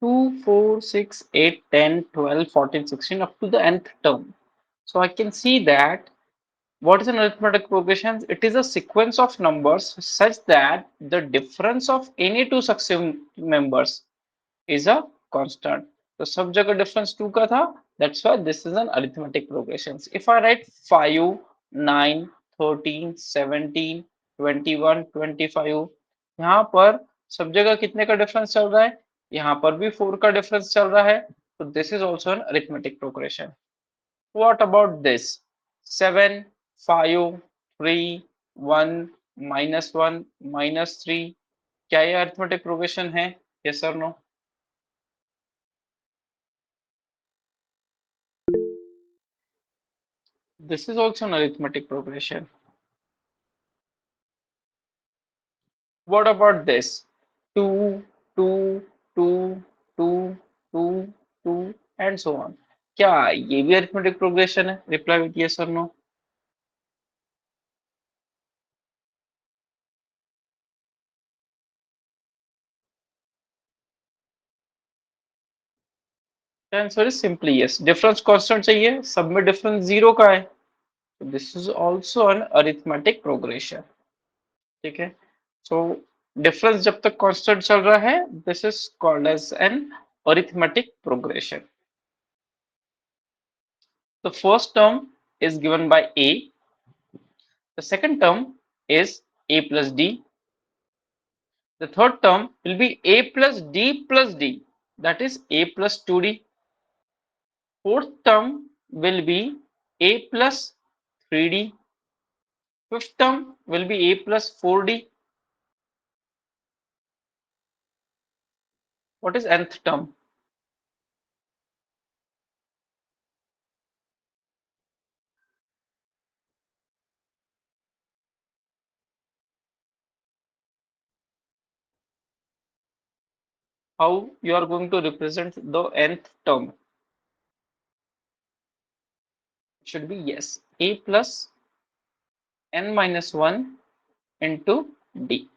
2, 4, 6, 8, 10, 12, 14, 16 up to the nth term. So I can see that what is an arithmetic progression? It is a sequence of numbers such that the difference of any two successive members is a constant. तो सब जगह difference 2 का था. That's why this is an arithmetic progression. If I write 5, 9, 13, 17, 21, 25, यहाँ पर सब जगह कितने का डिफरेंस चल रहा है? यहाँ पर भी 4 का डिफरेंस चल रहा है. तो this is also an arithmetic progression. What about this? 7, 5, 3, 1, -1, -3. क्या ये arithmetic progression है? Yes or no? This is also an arithmetic progression. What about this? 2, 2, 2, 2, 2, 2, and so on. क्या ये भी arithmetic progression है? Reply with yes or no. The answer is simply yes. Difference constant चाहिए, सब में difference 0 का है. So this is also an arithmetic progression. ठीक है. So difference जब तक constant चल रहा है, this is called as an arithmetic progression. The first term is given by A. The second term is A plus D. The third term will be A plus D. That is A plus 2D. Fourth term will be A plus 3D. Fifth term will be A plus 4D. What is nth term? How you are going to represent the nth term? It should be yes, A plus n minus 1 into D.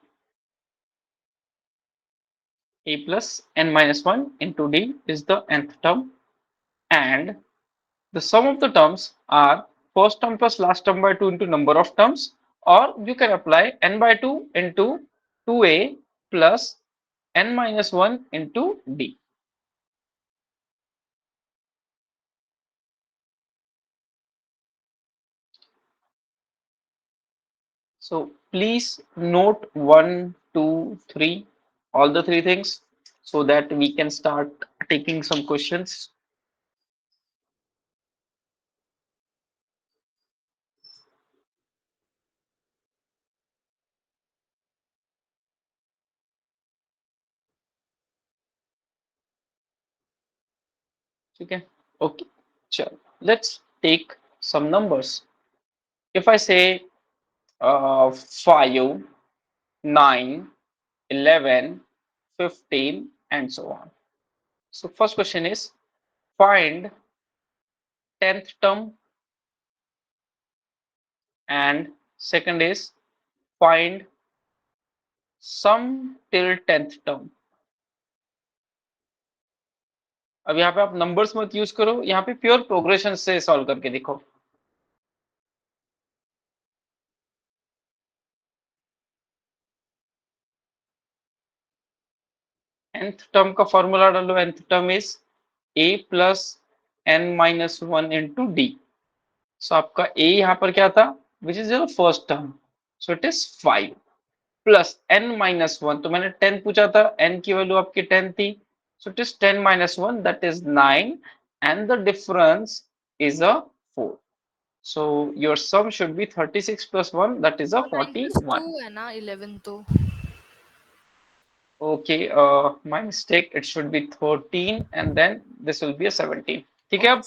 A plus n minus 1 into D is the nth term, and the sum of the terms are first term plus last term by 2 into number of terms, or you can apply n by 2 into 2a plus n minus 1 into d. So please note 1, 2, 3, all the three things, so that we can start taking some questions. Okay, okay, sure. Let's take some numbers. If I say 5, 9, 11, 15, and so on. So first question is find 10th term, and second is find sum till 10th term. अब यहाँ पे आप numbers मत use करो, यहाँ पे pure progression से solve करके देखो. nth टर्म का फॉर्मूला डालो. nth term is a plus n minus 1 into d. So आपका a यहाँ पर क्या था, which is your first term, so it is 5 plus n minus 1. तो मैंने 10 पूछा था, n की वैल्यू आपकी 10 थी, so it is 10 minus 1, that is 9, and the difference is a 4. So your sum should be 36 plus 1, that is a तो 9 plus 2 41. है ना 11 तो. Okay, my mistake, it should be 13 and then this will be a 17. ठीक है. Okay. अब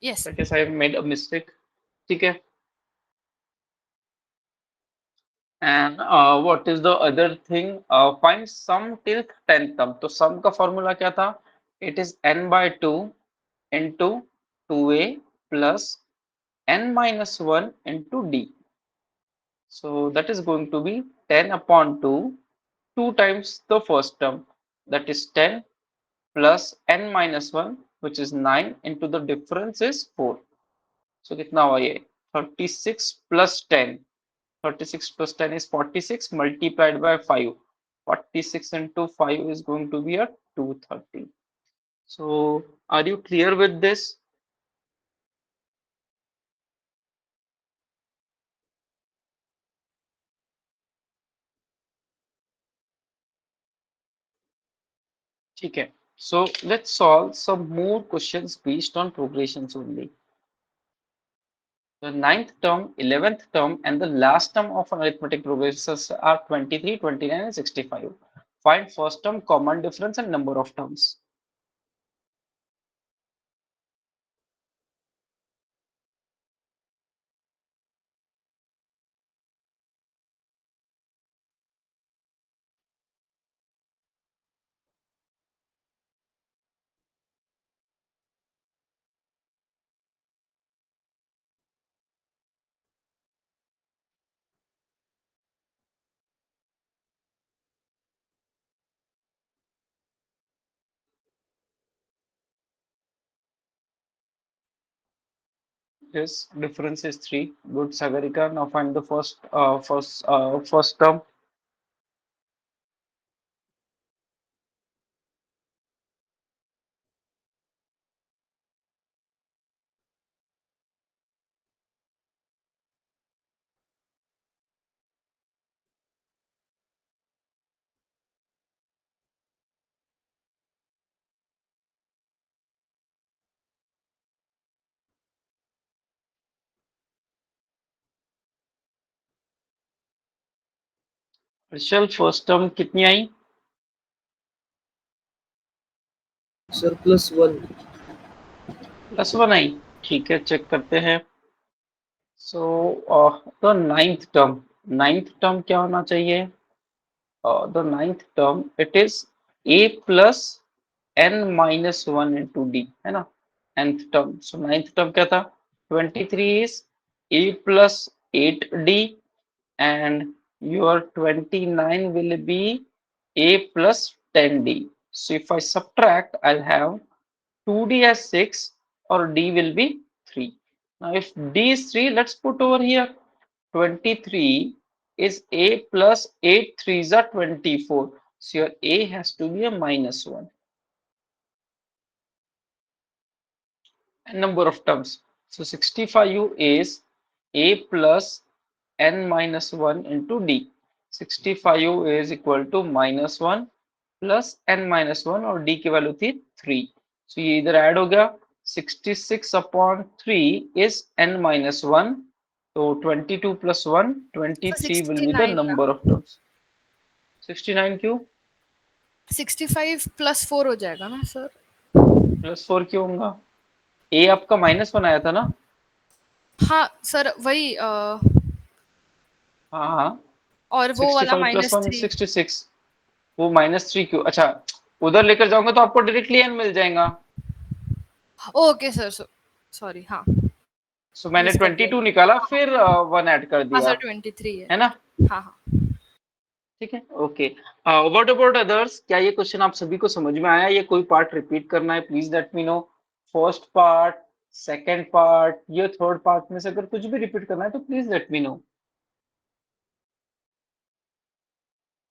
yes. I guess I have made a mistake. ठीक है. And what is the other thing? Find sum till 10th term. तो sum का formula क्या था? It is n by 2 into 2a plus n minus 1 into d. So that is going to be 10 upon 2, 2 times the first term. that is 10 plus n minus 1 which is 9 into the difference is 4. So कितना हुआ ये 36 plus 10. 36 plus 10 is 46 multiplied by 5. 46 into 5 is going to be a 230. So are you clear with this? ठीक है. So let's solve some more questions based on progressions only. The ninth term, 11th term, and the last term of an arithmetic progressions are 23, 29, and 65. Find first term, common difference, and number of terms. Yes, difference is 3. Good, Sagarika. Now find the first term. Rachel, first term कितनी आई? Sir +1. +1 आई. ठीक है, check करते हैं. So the ninth term क्या होना चाहिए? The ninth term it is a plus n minus 1 into d, है ना? nth term. So ninth term क्या था? 23 is a plus 8d and your 29 will be a plus 10d. So if I subtract, I'll have 2d as 6 or d will be 3. Now if d is 3, let's put over here 23 is a plus 8 threes are 24. So your a has to be a -1. And number of terms. So 65u is a plus n minus 1 into d. 65u is equal to -1 plus n minus 1 और d की value थी 3. So ये इधर add हो गया. 66 upon 3 is n minus 1. So 22 plus 1, So 23 will be the 69 ना. number of terms. 69 क्यों? 65 +4 हो जाएगा ना सर? +4 क्यों होगा? a आपका -1 आया था ना? हाँ सर वही हाँ हाँ. और वो वाला 65 plus 1 is -3. 66. वो -3 क्यों? अच्छा, उधर लेकर जाऊंगा तो आपको डायरेक्टली n मिल जाएगा. Okay sir, sorry. हाँ, सो मैंने मिस कर दिया. 22 निकाला फिर 1 ऐड कर हाँ दिया, सर 23 है. है ना? हाँ हाँ. ठीक है, ओके. What about others? क्या ये क्वेश्चन आप सभी को समझ में आया? ये कोई पार्ट रिपीट करना है? Please let me know. First part, second part, ये थर्ड पार्ट में से अगर कुछ भी रिपीट करना है तो please let me know.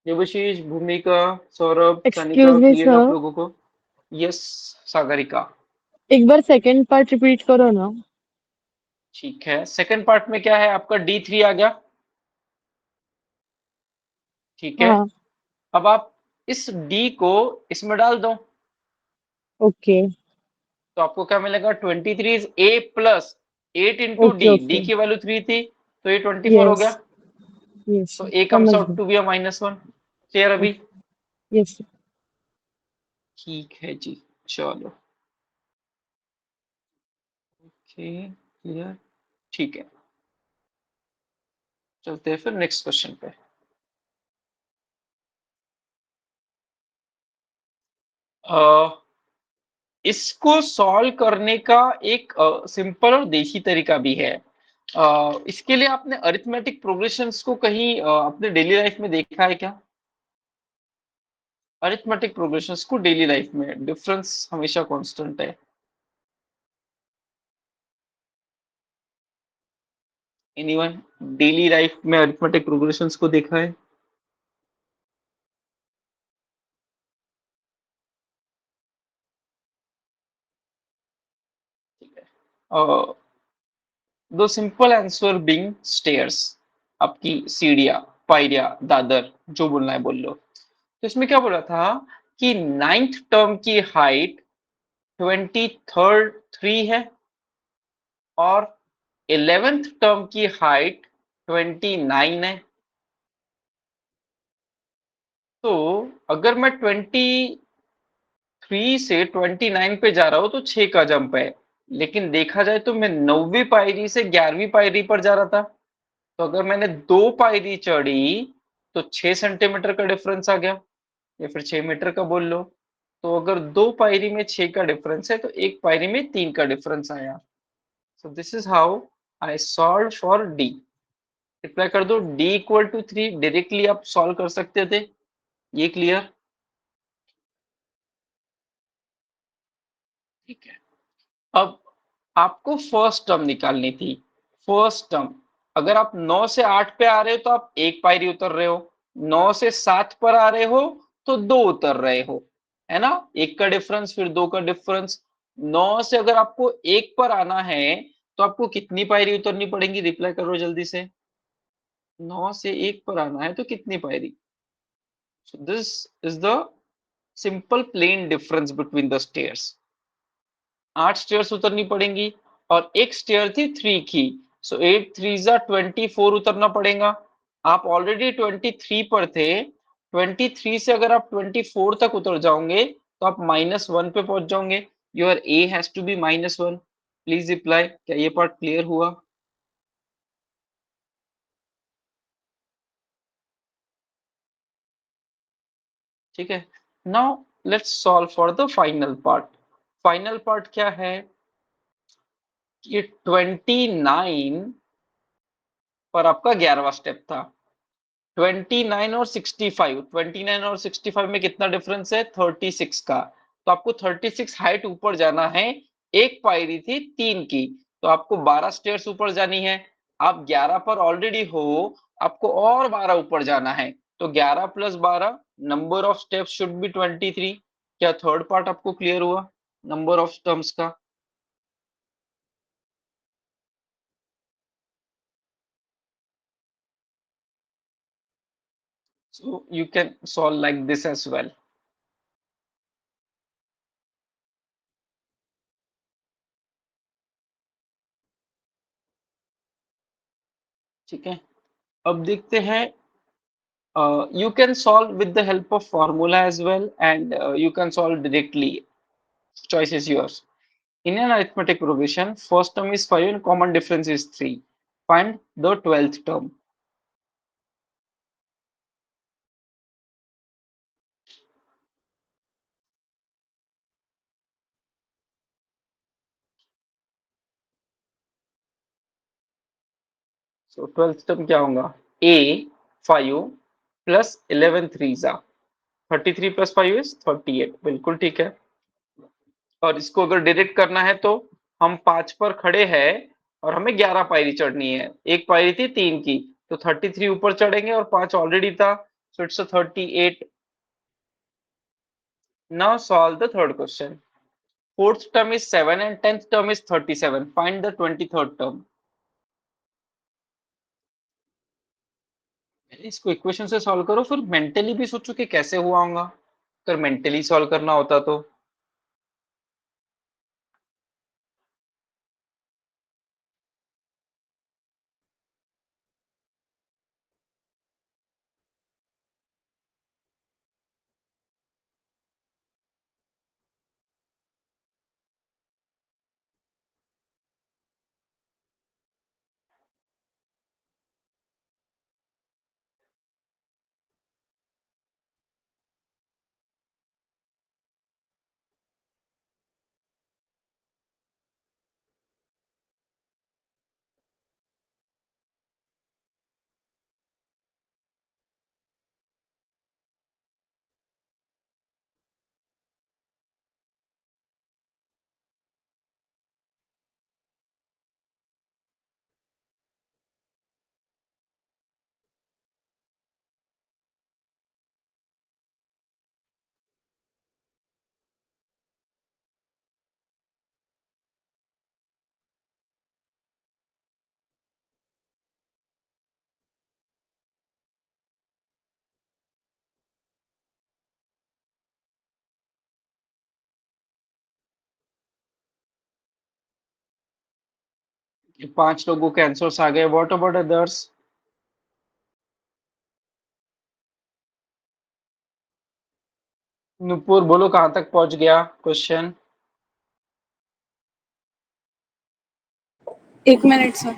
Devashish, Bhumika, Saurabh, excuse Kanika, me clear है आप सर, लोगों को? यस, सागरिका. एक बार सेकंड पार्ट रिपीट करो ना. ठीक है, सेकंड पार्ट में क्या है आपका? D3 आ गया. ठीक है, हाँ. अब आप इस D को इसमें डाल दो ओके तो आपको क्या मिलेगा? 23 is a plus 8 into okay D. Okay. D की वैल्यू 3 थी तो ये 24 हो यस गया. यस तो a कम्स समझ आउट गई. To be a -1. क्लियर अभी? यस. ठीक है जी, चलो. Okay, clear. ठीक है, चलते हैं फिर नेक्स्ट क्वेश्चन पे. इसको सॉल्व करने का एक सिंपल और देसी तरीका भी है. इसके लिए आपने अरिथमेटिक प्रोग्रेशंस को कहीं अपने डेली लाइफ में देखा है क्या? अरिथमेटिक प्रोग्रेशंस को डेली लाइफ में डिफरेंस हमेशा कांस्टेंट है। एनीवन डेली लाइफ में अरिथमेटिक प्रोग्रेशंस को देखा है? ठीक है। दो सिंपल आंसर बीइंग स्टेयर्स, आपकी सीढ़ियां, पायरिया, दादर, जो बोलना है बोल लो। तो इसमें क्या बोला था कि नाइन्थ टर्म की हाइट 23 है और 11th टर्म की हाइट 29 है। तो अगर मैं 23 से 29 पे जा रहा हूं तो 6 का जंप है, लेकिन देखा जाए तो मैं 9वीं पायरी से 11वीं पायरी पर जा रहा था। तो अगर मैंने 2 पायरी चढ़ी तो 6 सेंटीमीटर का डिफरेंस आ गया, या फिर 6 मीटर का बोल लो। तो अगर 2 पायरी में 6 का डिफरेंस है तो 1 पायरी में 3 का डिफरेंस आया। So this is how I solve for D. Reply कर दो, डी इक्वल टू 3 डायरेक्टली आप सॉल्व कर सकते थे। ये क्लियर? ठीक है। अब आपको फर्स्ट टर्म निकालनी थी। फर्स्ट टर्म, अगर आप 9 से 8 पे आ रहे हो तो आप 1 पायरी उतर रहे हो, 9 से 7 पर आ रहे हो तो 2 उतर रहे हो, है ना? 1 का डिफरेंस फिर 2 का डिफरेंस। 9 से अगर आपको 1 पर आना है तो आपको कितनी पायरी उतरनी पड़ेगी? रिप्लाई करो जल्दी से। 9 से 1 पर आना है तो कितनी पायरी? So this is the simple plain difference between the stairs. 8 stairs उतरनी पड़ेंगी और एक स्टेयर थी 3 की। सो 8 3 जा 24 उतरना पड़ेगा। आप ऑलरेडी 23 पर थे। 23 से अगर आप 24 तक उतर जाओगे तो आप -1 पे पहुंच जाओगे। Your A has to be -1। Please reply, क्या ये पार्ट क्लियर हुआ? ठीक है। Now let's solve for the final part. Final part क्या है कि 29 पर आपका 11वां स्टेप था। 29 और 65, 29 और 65 में कितना डिफरेंस है? 36 का। तो आपको 36 हाइट ऊपर जाना है। एक पायरी थी 3 की, तो आपको 12 स्टेयर्स ऊपर जानी है। आप 11 पर ऑलरेडी हो, आपको और 12 ऊपर जाना है। तो 11 plus 12, number of steps should be 23। क्या थर्ड पार्ट आपको क्लियर हुआ नंबर ऑफ टर्म्स का? So you can solve like this as well. ठीक है। अब देखते हैं, you can solve with the help of formula as well, and you can solve directly. Choice is yours. In an arithmetic progression, first term is 5 and common difference is 3. Find the 12th term. So 12th term क्या होगा? A 5 plus 11 3 जा 33 plus 5 is 38। बिल्कुल ठीक है। और इसको अगर direct करना है तो हम 5 पर खड़े हैं और हमें 11 पायरी चढ़नी है। एक पायरी थी 3 की, तो 33 ऊपर चढ़ेंगे और 5 ऑलरेडी था, so it's a 38। Now solve the third question. Fourth term is 7 and 10th term is 37। Find the 23rd term। इसको इक्वेशन से सॉल्व करो, फिर मेंटली भी सोचो कि कैसे हुआ होगा। अगर मेंटली सॉल्व करना होता तो 5 लोगों के आंसर्स आ गए। What about others? नुपुर बोलो कहाँ तक पहुंच गया क्वेश्चन? 1 minute sir.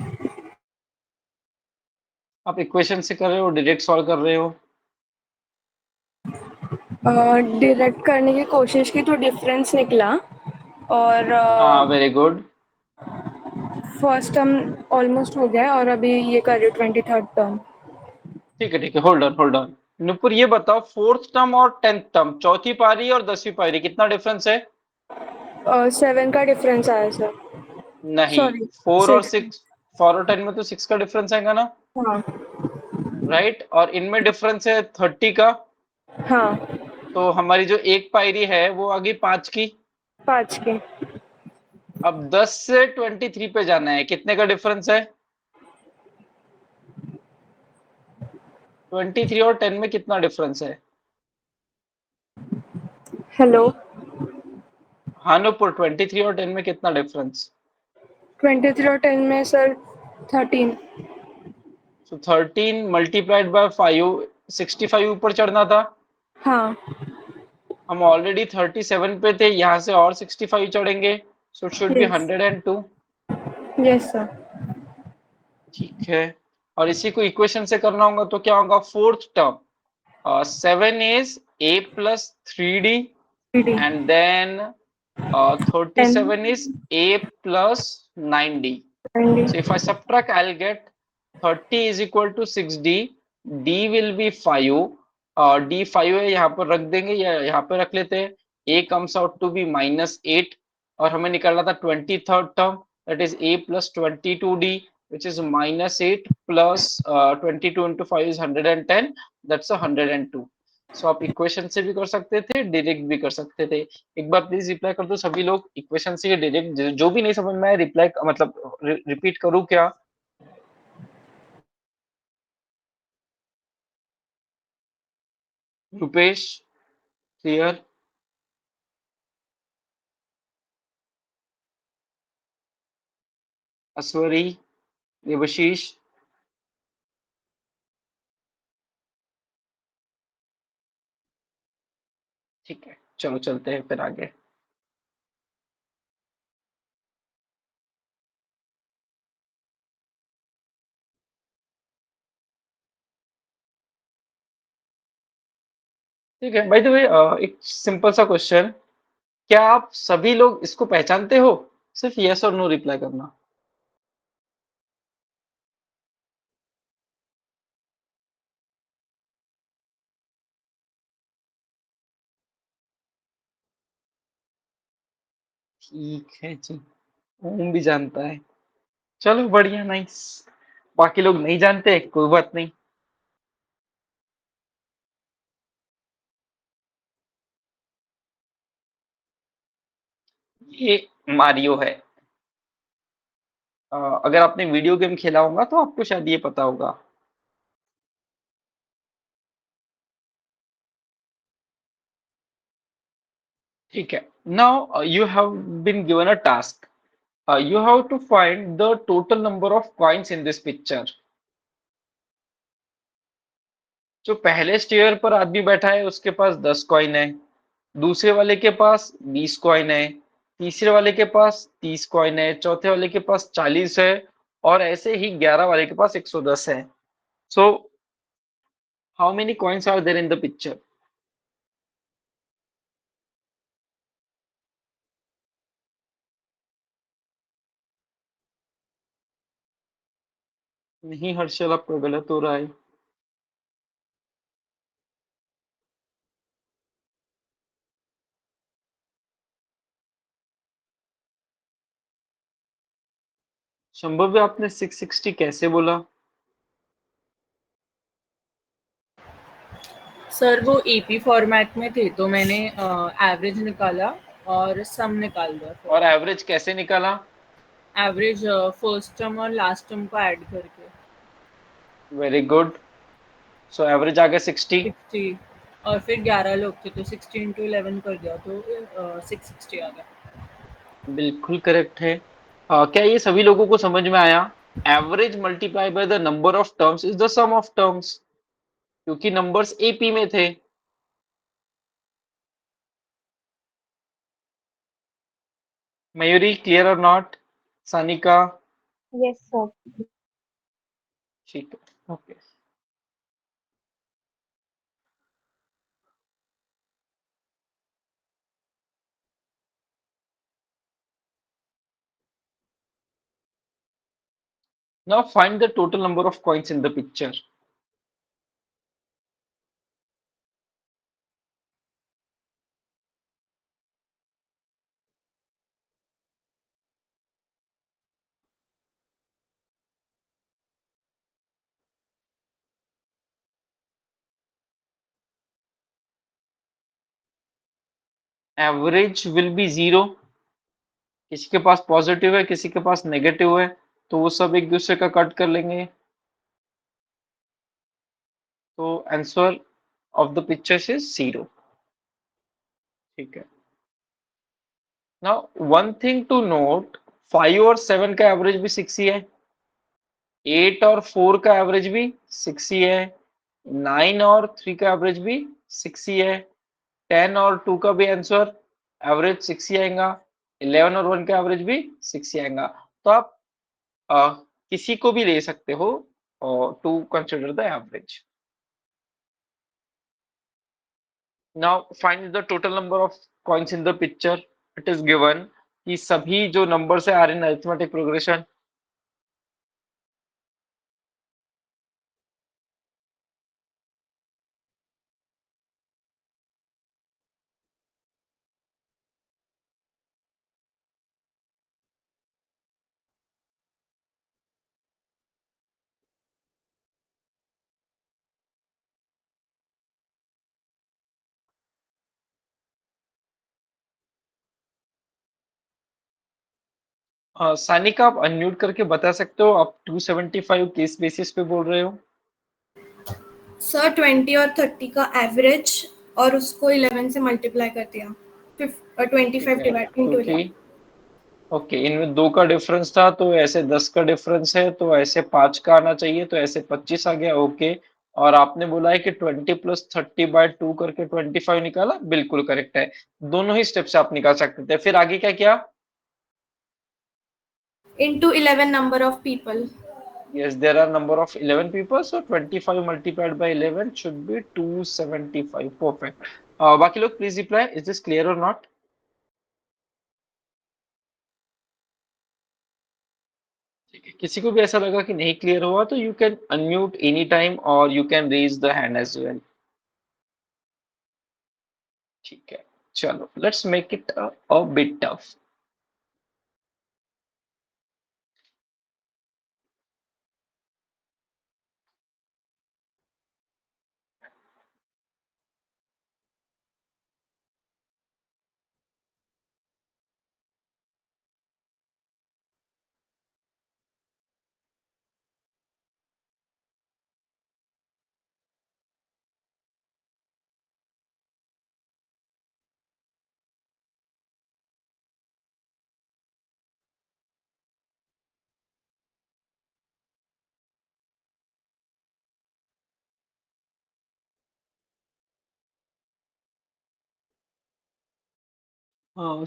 आप इक्वेशन से कर रहे हो, डायरेक्ट सॉल्व कर रहे हो? डायरेक्ट करने की कोशिश की तो डिफरेंस निकला, और हाँ, very good. First term almost हो गया, और अभी ये कर रही हूँ 23rd टर्म। ठीक है, होल्ड ऑन। नुपुर ये बताओ, 4th टर्म और 10th टर्म, चौथी पारी और 10वीं पारी, कितना डिफरेंस है? 7 का डिफरेंस आया सर। नहीं, सॉरी, 4 और 6। 6, 4 और 10 में तो 6 का डिफरेंस आएगा ना, हाँ राइट? और इनमें डिफरेंस है 30 का। हाँ, तो हमारी जो एक पायरी है वो आ गई 5 की। 5 के। अब 10 से 23 पे जाना है, कितने का डिफरेंस है? 23 और 10 में कितना डिफरेंस है? हेलो। हाँ नुपुर, 23 और 10 में कितना डिफरेंस? 23 और 10 में सर 13। सो 13 मल्टीप्लाइड बाय 5, 65 ऊपर चढ़ना था। हाँ। हम ऑलरेडी 37 पे थे, यहाँ से और 65 चढ़ेंगे, so it should be yes. 102। Yes sir. ठीक है, और इसी को इक्वेशन से करना होगा तो क्या होगा? 4th term, 7 is a plus 3d, 3D। and then 10 37 is a plus 9d. So if I 90। subtract, I'll get 30 is equal to 6d. d will be 5. d 5 है, यहाँ पर रख देंगे या यहाँ पे रख लेते हैं। a comes out to be -8, और हमें निकालना था 23rd term, that is a plus 22d, which is -8 plus 22 into 5 is 110, that's 102. सो आप इक्वेशन से भी कर सकते थे, डायरेक्ट भी कर सकते थे। एक बार प्लीज रिप्लाई कर दो सभी लोग, इक्वेशन से डायरेक्ट, जो भी नहीं समझ में आया रिप्लाई मतलब रिपीट करूँ क्या? रुपेश, क्लियर? अस्वरी, देवशीष? ठीक है, चलो चलते हैं फिर आगे। ठीक है, बाय द वे एक सिंपल सा क्वेश्चन, क्या आप सभी लोग इसको पहचानते हो? सिर्फ यस और नो रिप्लाई करना। ठीक है जी, ओम भी जानता है, चलो बढ़िया, नाइस। बाकी लोग नहीं जानते, कोई बात नहीं। ये मारियो है। अगर आपने वीडियो गेम खेला होगा तो आपको शायद ये पता होगा। ठीक है, now you have been given a task, you have to find the total number of coins in this picture. जो पहले स्टेयर पर आदमी बैठा है उसके पास 10 कॉइन है, दूसरे वाले के पास 20 कॉइन है, तीसरे वाले के पास 30 कॉइन है, चौथे वाले के पास 40 है, और ऐसे ही 11 वाले के पास 110 है। So how many coins are there in the picture? नहीं हर्षल, आपका गलत हो रहा है। संभव है, आपने 660 कैसे बोला? सर वो एपी फॉर्मेट में थे तो मैंने एवरेज निकाला और सम निकाल दिया और फिर। एवरेज कैसे निकाला? एवरेज फर्स्ट टर्म और लास्ट टर्म को ऐड करके वेरी गुड, सो एवरेज आ गया 60। 60, और फिर 11 लोग थे तो 60 इंटू 11 कर दिया तो 660 आ गया। बिल्कुल करेक्ट है। क्या ये सभी लोगों को समझ में आया? Average multiply by the number of terms is the sum of terms, क्योंकि नंबर्स एपी में थे। मयूरी, क्लियर और नॉट? सानिका? Yes sir. ठीक है, okay. Now find the total number of coins in the picture. Average will be 0. किसी के पास positive है, किसी के पास नेगेटिव है, तो वो सब एक दूसरे का कट कर लेंगे। तो answer of the pictures is 0। ठीक है। Now one thing to note, 5 और 7 का एवरेज भी 6 ही है, 8 और 4 का एवरेज भी 6 ही है, 9 और 3 का एवरेज भी 6 ही है, 10 और 2 का भी आंसर एवरेज 6 ही आएगा, 11 और 1 का एवरेज भी 6 ही आएगा। तो आप अ, किसी को भी ले सकते हो to consider the average. Now find the total number of coins in the picture. It is given कि सभी जो नंबर से आ रहे हैं अरिथमेटिक प्रोग्रेशन, सानिका आप अनम्यूट करके बता सकते हो आप 275 किस बेसिस पे बोल रहे हो? सर 20 और 30 का एवरेज और उसको 11 से मल्टीप्लाई कर दिया, 25 ठीक है, डिवाइड इंटू क्योंकि 11। ओके इनमें 2 का डिफरेंस था, तो ऐसे 10 का डिफरेंस है, तो ऐसे 5 का आना चाहिए, तो ऐसे 25 आ गया। ओके। और आपने बोला है कि 20 प्लस 30 बाय 2 करके 25 निकाला, बिल्कुल करेक्ट है। दोनों ही स्टेप से आप निकाल सकते थे। फिर आगे क्या किया? Into 11 number of people. Yes, there are number of 11 people, so 25 multiplied by 11 should be 275. Perfect. बाकी लोग please reply. Is this clear or not? ठीक है। किसी को भी ऐसा लगा कि नहीं क्लियर हुआ तो you can unmute anytime or you can raise the hand as well. ठीक है, चलो let's make it a bit tough.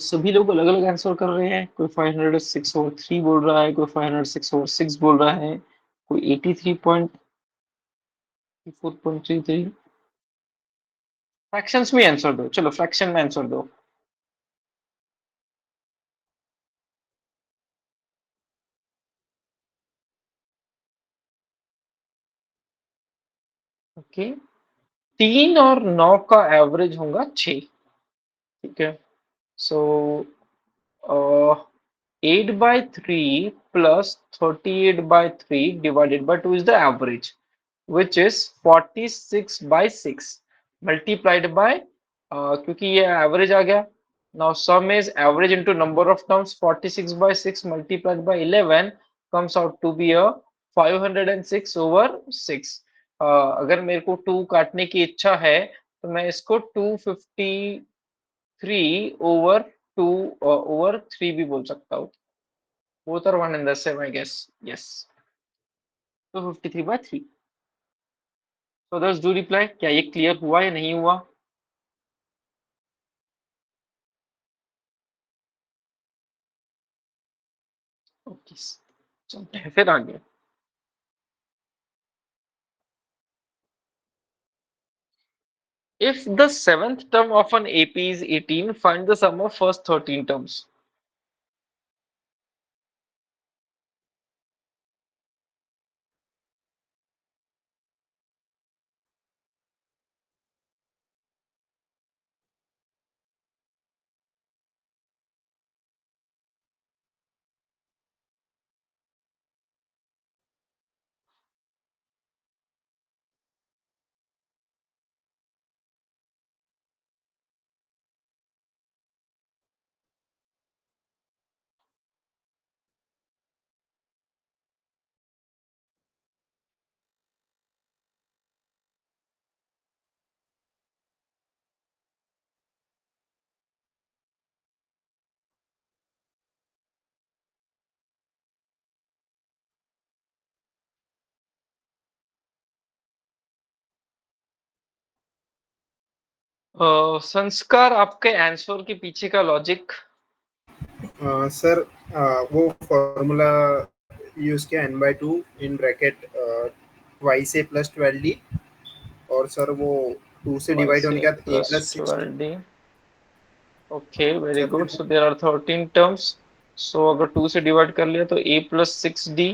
सभी लोग अलग अलग आंसर कर रहे हैं। कोई 506 ओवर 3 बोल रहा है, कोई 506 ओवर 6 बोल रहा है, कोई 83.4.33। फ्रैक्शंस में आंसर दो, चलो फ्रैक्शन में आंसर दो। ओके। 3 और 9 का एवरेज होगा 6। ठीक है। सो 8/3 plus 38/3 divided by 2 is the average, which is 46/6 multiplied by क्योंकि ये एवरेज आ गया। Now some is average into number of terms, 46/6 multiplied by 11 comes out to be a 506/6। अगर मेरे को 2 काटने की इच्छा है तो मैं इसको 253/2 ओवर 3 भी बोल सकता हूँ। both are 1 and the same, I guess. Yes. So 53/3. So others do reply. क्या ये क्लियर हुआ या नहीं हुआ? ओके, चलते हैं फिर आगे. If the seventh term of an AP is 18, find the sum of first 13 terms. संस्कार, आपके आंसर के पीछे का लॉजिक? सर वो फॉर्मूला यूज किया n/2 in bracket twice a plus 12d, और सर वो 2 से डिवाइड होने के बाद a plus 6 12d. Okay, very sir good. फिर So there are 13 terms. So अगर 2 से डिवाइड कर लिया तो a plus 6d,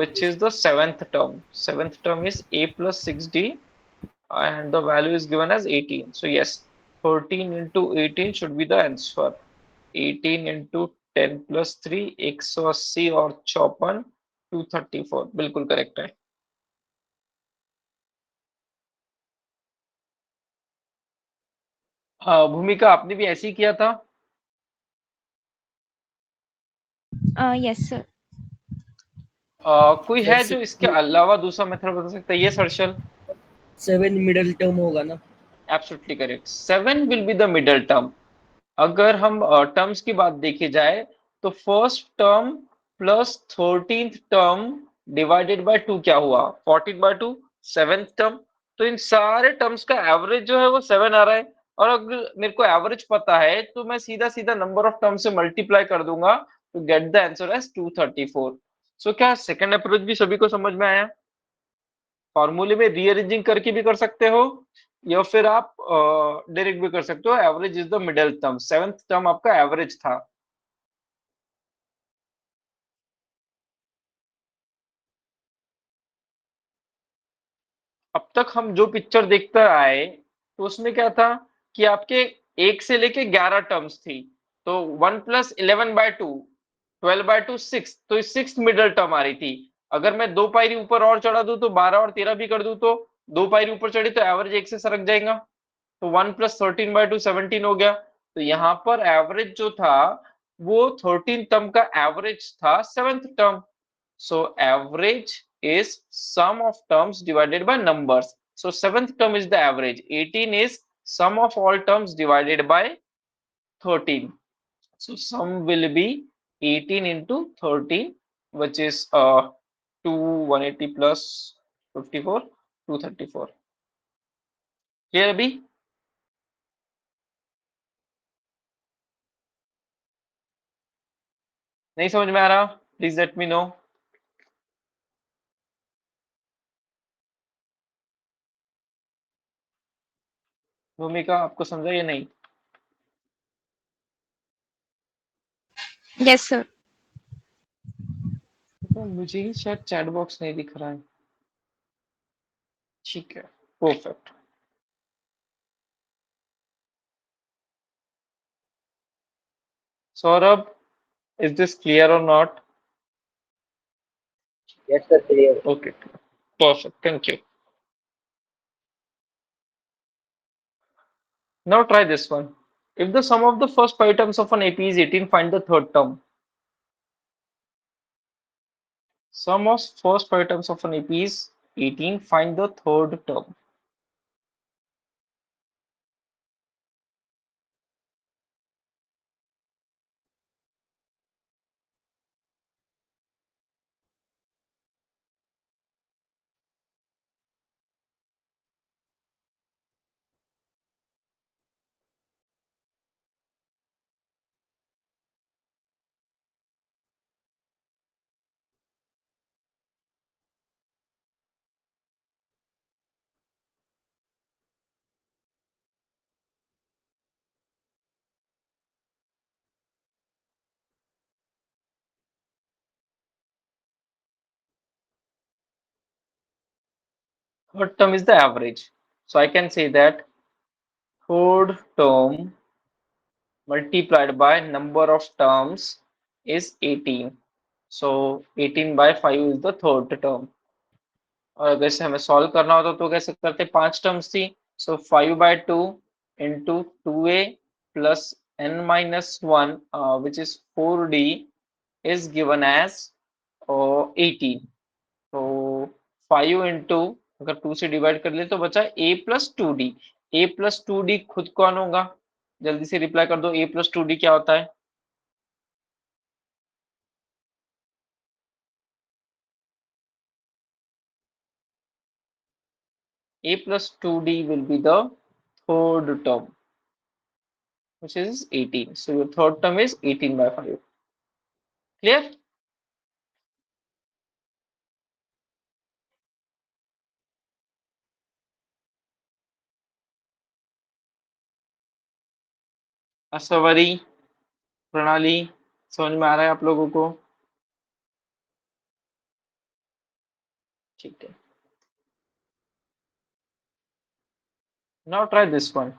which is the seventh term. Seventh term is a plus 6d, and the value is given as 18. So yes, 13 into 18 should be the answer. 18 into 10 plus 3, 180 और 54, 234. बिल्कुल correct है. भूमिका, आपने भी ऐसे ही किया था? Yes sir. कोई सर है जो इसके अलावा दूसरा मेथड बता सकता है? ये सर्शल. 7 मिडिल टर्म होगा ना? Absolutely correct. 7 will be the middle term. अगर हम टर्म्स की बात देखी जाए तो first term plus 13th term divided by 2 क्या हुआ? 14/2. Seventh term. तो इन सारे टर्म्स का एवरेज जो है वो 7 आ रहा है. और अगर मेरे को एवरेज पता है तो मैं सीधा सीधा नंबर ऑफ टर्म्स से मल्टीप्लाई कर दूंगा to get the answer as 234. सो क्या सेकंड अप्रोच भी सभी को समझ में आया? फॉर्मूले में रीअरेंजिंग करके भी कर सकते हो, या फिर आप डायरेक्ट भी कर सकते हो. Average is the middle term. Seventh term आपका एवरेज था. अब तक हम जो पिक्चर देखते आए तो उसमें क्या था कि आपके 1 से लेके 11 टर्म्स थी. तो 1 प्लस 11/2, 12/2 6, तो 6 मिडल टर्म आ रही थी. अगर मैं 2 पायरी ऊपर और चढ़ा दूं तो 12 और 13 भी कर दूं तो 2 पायरी ऊपर चढ़ी तो एवरेज 1 से सरक जाएगा. तो 1 प्लस 13/2 17 हो गया. तो यहाँ पर एवरेज जो था वो 13 टर्म का एवरेज था seventh term. So average is sum of terms divided by numbers. So seventh term is the average. 18 is sum of all terms divided by 13. So sum will be 18 into 13, which is 2 180 plus 54, 234. Clear अभी? नहीं समझ में आ रहा? Please let me no. भूमिका, आपको समझा या नहीं? Yes sir. तो मुझे ही शायद चैट बॉक्स नहीं दिख रहा है. ठीक है, perfect. Saurabh, is this clear or not? Yes, sir, clear. Okay, perfect. Thank you. Now try this one. If the sum of the first 5 terms of an AP is 18, find the third term. Sum of first 5 terms of an AP is 18, find the third term. third term is the average. So I can say that third term multiplied by number of terms is 18. So 18 by 5 is the third term. और अगर इसे हमें solve करना होता तो कैसे करते, 5 terms थी, सो 5/2 into 2a plus n-1 which is 4d is given as 18. तो 5 इंटू अगर 2 से डिवाइड कर ले तो बचा a plus 2d. a plus 2d खुद कौन होगा, जल्दी से रिप्लाई कर दो, a प्लस 2d क्या होता है? a plus 2d will be the third term, which is 18. So your third term is 18 by 5. Clear? असवरी, प्रणाली, समझ में आ रहा है आप लोगों को? ठीक है. Now try this one.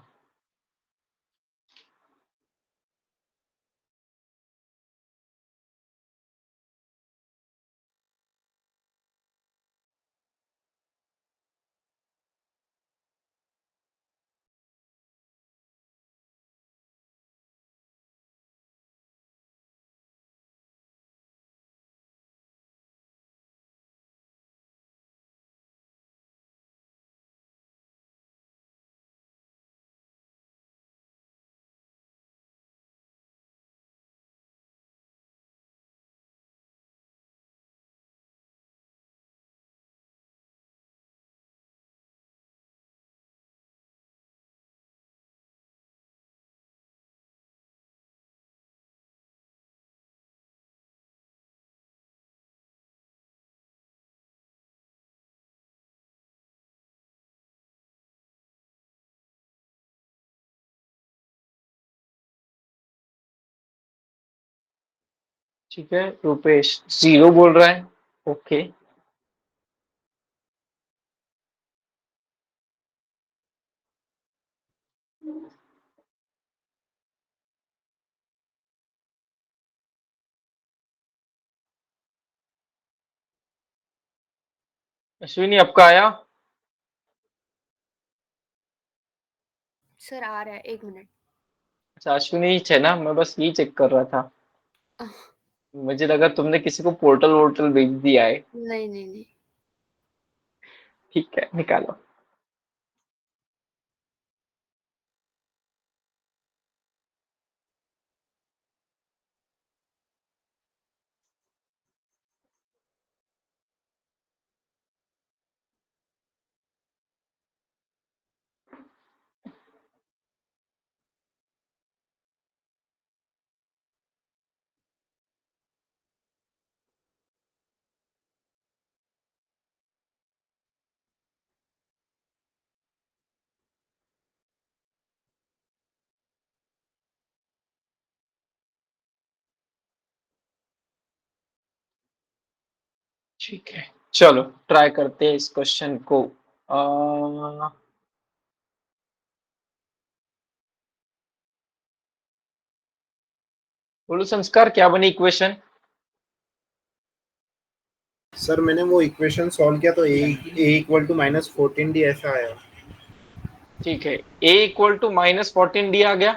ठीक है, रुपेश 0 बोल रहा है. ओके. अश्विनी आपका आया? सर आ रहा है, 1 मिनट. अच्छा अश्विनी है ना, मैं बस यही चेक कर रहा था. मुझे लगा तुमने किसी को पोर्टल वोर्टल भेज दिया है. नहीं नहीं नहीं. ठीक है, निकालो. ठीक है, चलो ट्राई करते हैं इस क्वेश्चन को. बोलो संस्कार, क्या बनी इक्वेशन? सर मैंने वो इक्वेशन सॉल्व किया तो a इक्वल टू -14d ऐसा आया. ठीक है, a इक्वल टू -14d आ गया.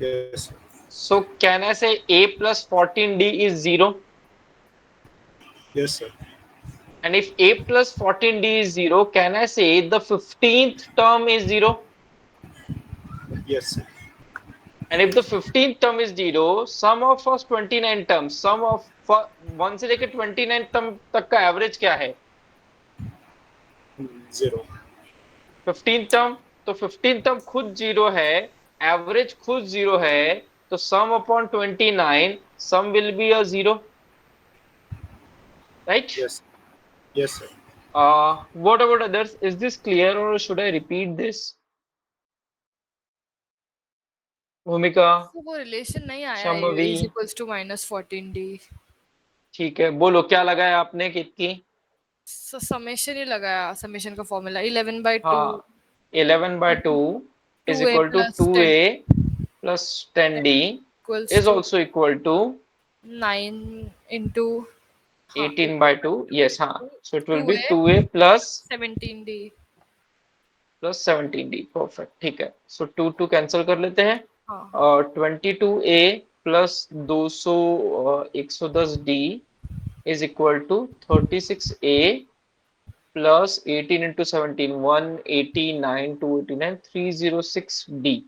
Yes So can I say a plus 14d is 0? Yes sir. And if a plus 14d is 0, can I say the 15th term is 0? Yes sir. And if the 15th term is 0, sum of first 29 terms, sum of 1 से लेकर 29 term तक का average क्या है? 0. 15th term, तो 15th term खुद 0 है, average खुद 0 है, तो sum upon 29, sum will be a 0, right? Yes. Yes sir. What about others? Is this clear or should I repeat this? भूमिका, तो वो रिलेशन नहीं आया Shambhavi, is equals to -14d. ठीक है, बोलो क्या लगाया आपने कितनी? समेशन ही लगाया, समेशन का फॉर्मूला 11/2 हाँ, 11/2 is 2a equal to plus 10 2a plus 10d equals is to also equal to 9 into, हाँ, 18/2. Yes, हाँ. So it will be 2a 2a plus 17d। 17d. Perfect. ठीक है. So 2 cancel कर लेते हैं. हाँ 22a plus 200 110d is equal to 36a plus 18 into 17 189 289 306d.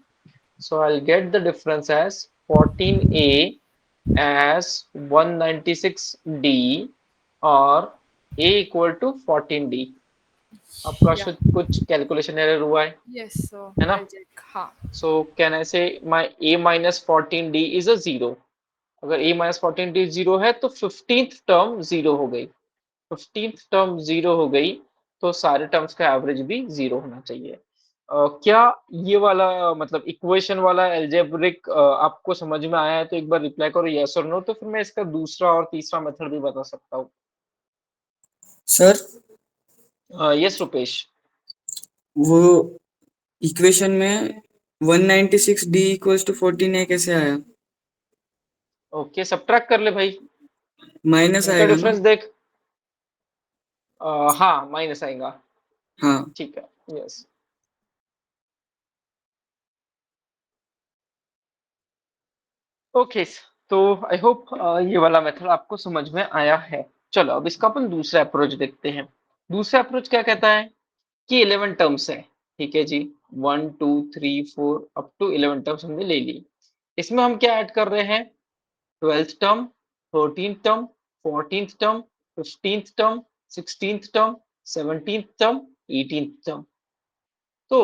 So I'll get the difference as 14a as 196d or a equal to 14d. आपका या कुछ calculation error हुआ यस, सो है ना? I check. हाँ So can I say my a minus 14d is a zero? अगर a minus 14d zero है तो 15th टर्म जीरो हो गई। 15th टर्म जीरो हो गई तो सारे टर्म्स का एवरेज भी जीरो होना चाहिए। क्या ये वाला मतलब इक्वेशन वाला एल्जेब्रिक आपको समझ में आया है तो एक बार रिप्लाई करो यस और नो, तो फिर मैं इसका दूसरा और तीसरा मेथड भी बता सकता हूँ। Sir yes Rupesh. वो इक्वेशन में 196d इक्वल्स टू 14a कैसे आया? ओके, सब्ट्रैक्ट कर ले भाई, माइनस इनका आएगा ना? डिफरेंस देख। हाँ माइनस आएगा। हाँ ठीक है, यस। ओके, तो आई होप ये वाला मेथड आपको समझ में आया है। चलो अब इसका अपन दूसरा अप्रोच देखते हैं। दूसरा अप्रोच क्या कहता है कि 11 टर्म्स है, ठीक है जी, 1 2 3 4 अप टू 11 टर्म्स हमने ले ली। इसमें हम क्या ऐड कर रहे हैं? 12th term, 13th term, 14th term, 15th term, 16th term, 17th term, 18th term. तो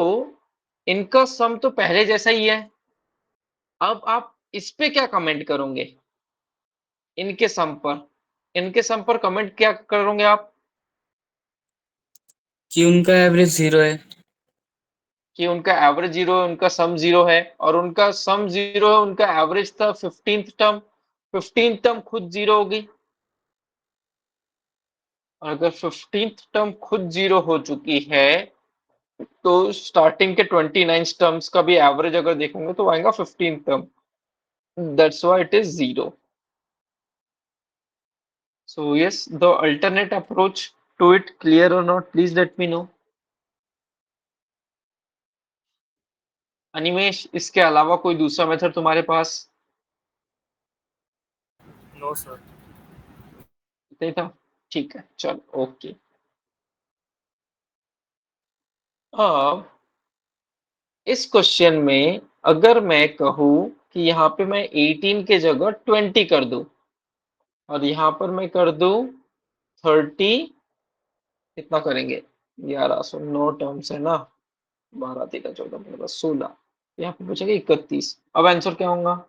इनका सम तो पहले जैसा ही है। अब आप इस पे क्या कमेंट करोगे? इनके सम पर, इनके सम पर कमेंट क्या करोगे आप? कि उनका एवरेज जीरो है। कि उनका एवरेज जीरो है, उनका सम जीरो है, और उनका सम जीरो है, उनका एवरेज था 15th टर्म, 15th टर्म खुद जीरो होगी। और अगर 15th टर्म खुद जीरो हो चुकी है तो स्टार्टिंग के 29 टर्म्स का भी एवरेज अगर देखोगे तो आएगा 15th term. That's why it is zero. So yes, the alternate approach to it, clear or not, please let me know. Animesh, इसके अलावा कोई दूसरा मेथड तुम्हारे पास नो सर। नहीं था? ठीक है, चलो ओके। अब इस क्वेश्चन में अगर मैं कहूँ कि यहाँ पे मैं 18 के जगह 20 कर दूं और यहाँ पर मैं कर दूं 30, कितना करेंगे? 1109 टर्म्स है ना, 12 13 14 15 16, यहाँ पे बचेगा 31। अब आंसर क्या होगा?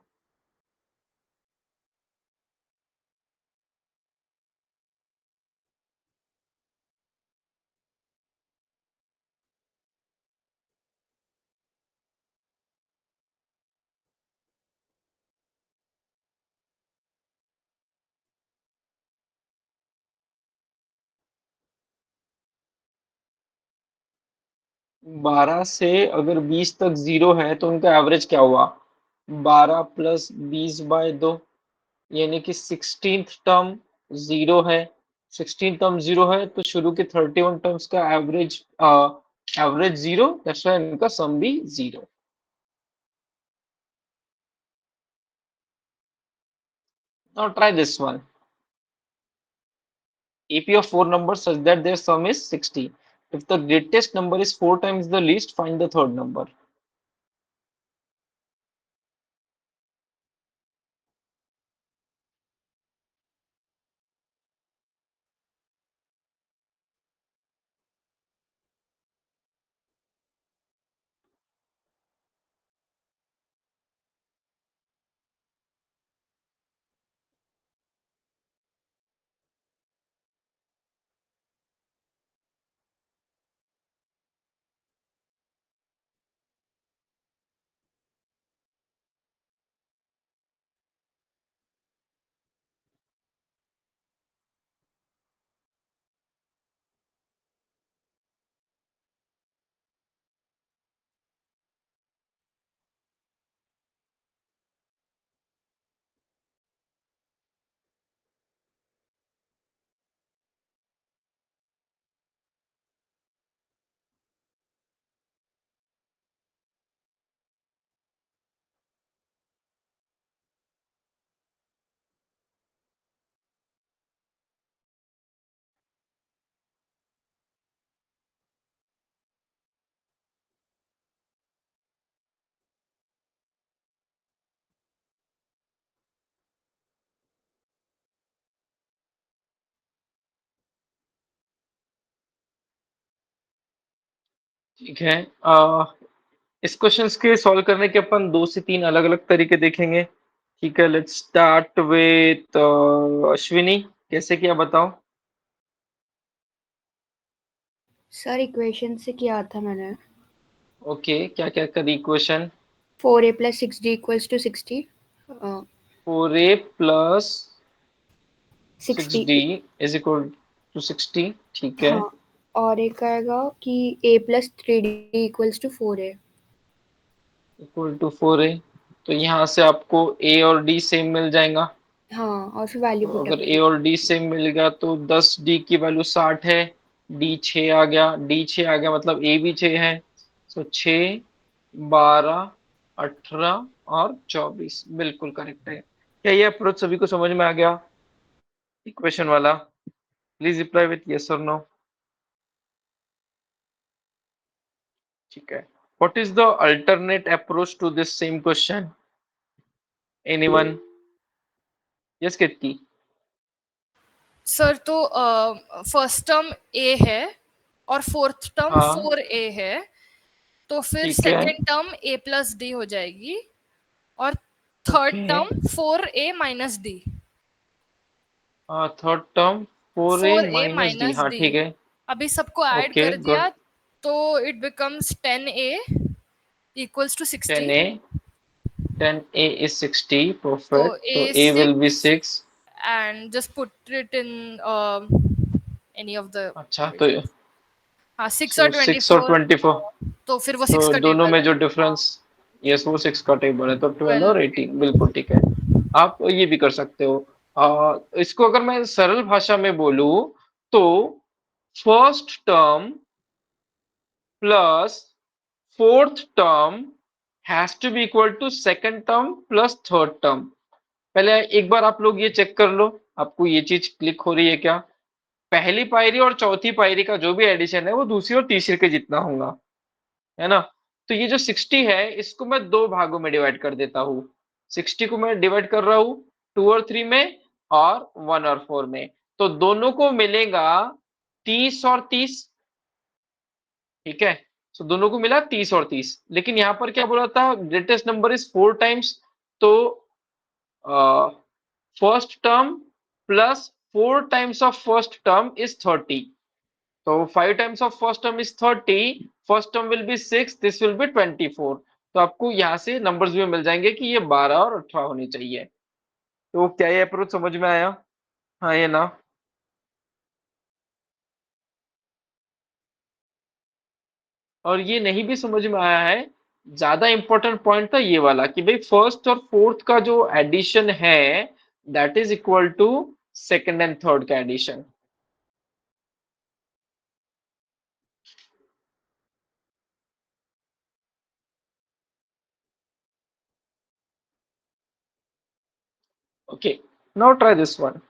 बारह से अगर 20 तक जीरो है तो उनका एवरेज क्या हुआ? 12 + 20/2, यानी कि 16th टर्म जीरो है। 16th टर्म जीरो है तो शुरू के 31 टर्म्स का average average zero, that's why इनका सम भी zero. Now try this one. AP of four numbers such that their sum is 60. If the greatest number is 4 times the least, find the third number. ठीक है। इस questions के solve करने के अपन 2 से 3 अलग अलग तरीके देखेंगे। ठीक है, लेट्स स्टार्ट विथ अश्विनी। कैसे किया बताओ। सर इक्वेशन से किया था मैंने। ओके, क्या क्या करी equation. 4a plus 6d equals to 60. 4a + 60. 6d is equal to 60। ठीक है, हाँ, और एक आएगा कि a plus 3d equals to 4a. Equal to 4a। तो यहाँ से आपको a और d सेम मिल जाएगा। हाँ, और फिर वैल्यू तो पुट अगर अप a की। और d सेम मिल गया तो 10d की वैल्यू 60 है, d 6 आ गया, मतलब a भी 6 है। सो 6, 12, 18 और 24 बिल्कुल करेक्ट है। क्या ये अप्रोच सभी को समझ में आ गया इक्वेशन वाला। प्लीज रिप्लाई विथ यस और नो। ठीक है, what is the alternate approach to this same question. Anyone. Yes कितकी। सर तो फर्स्ट टर्म ए है और फोर्थ टर्म हाँ 4a है, तो फिर ठीक है। Second term a plus d हो जाएगी और third okay, term 4a minus d. हाँ third term 4a 4a minus d. Minus हाँ डी ठीक है। अभी सबको ऐड ओके कर गुड। दिया तो it becomes 10a equals to 60। 10a, 10a is 60 तो perfect, a so a will be 6 6। and just put it in any of the अच्छा तो equations. हाँ 6 और सो 6 और 24, 24, तो फिर वो 6 तो का दोनों टेबल में है। जो हाँ डिफरेंस, यस वो 6 का टेबल है, तो 12 और 18 12। बिल्कुल ठीक है। आप ये भी कर सकते हो। इसको अगर मैं सरल भाषा में बोलूं तो first term plus fourth term has to be equal to second term plus third term. पहले एक बार आप लोग ये चेक कर लो, आपको ये चीज क्लिक हो रही है क्या। पहली पायरी और चौथी पायरी का जो भी एडिशन है वो दूसरी और तीसरी के जितना होगा, है ना। तो ये जो 60 है इसको मैं 2 भागों में डिवाइड कर देता हूँ। 60 को मैं डिवाइड कर रहा हूँ 2 और 3 में और 1 और 4 में। तो दोनों को मिलेगा 30 और 30। ठीक है, तो दोनों को मिला 30 और 30, लेकिन यहाँ पर क्या बोला था, ग्रेटेस्ट नंबर इज 4 टाइम्स। तो first term plus 4 times of first term is 30। तो 5 times of first term is 30, first term will be 6, this will be 24। तो आपको यहाँ से नंबर्स भी मिल जाएंगे कि ये 12 और 18 होनी चाहिए। तो क्या ये अप्रोच समझ में आया। हाँ ये ना। और ये नहीं भी समझ में आया है, ज्यादा इंपॉर्टेंट पॉइंट था ये वाला कि भाई फर्स्ट और फोर्थ का जो एडिशन है that is equal to second and third का addition. Okay, now try this one.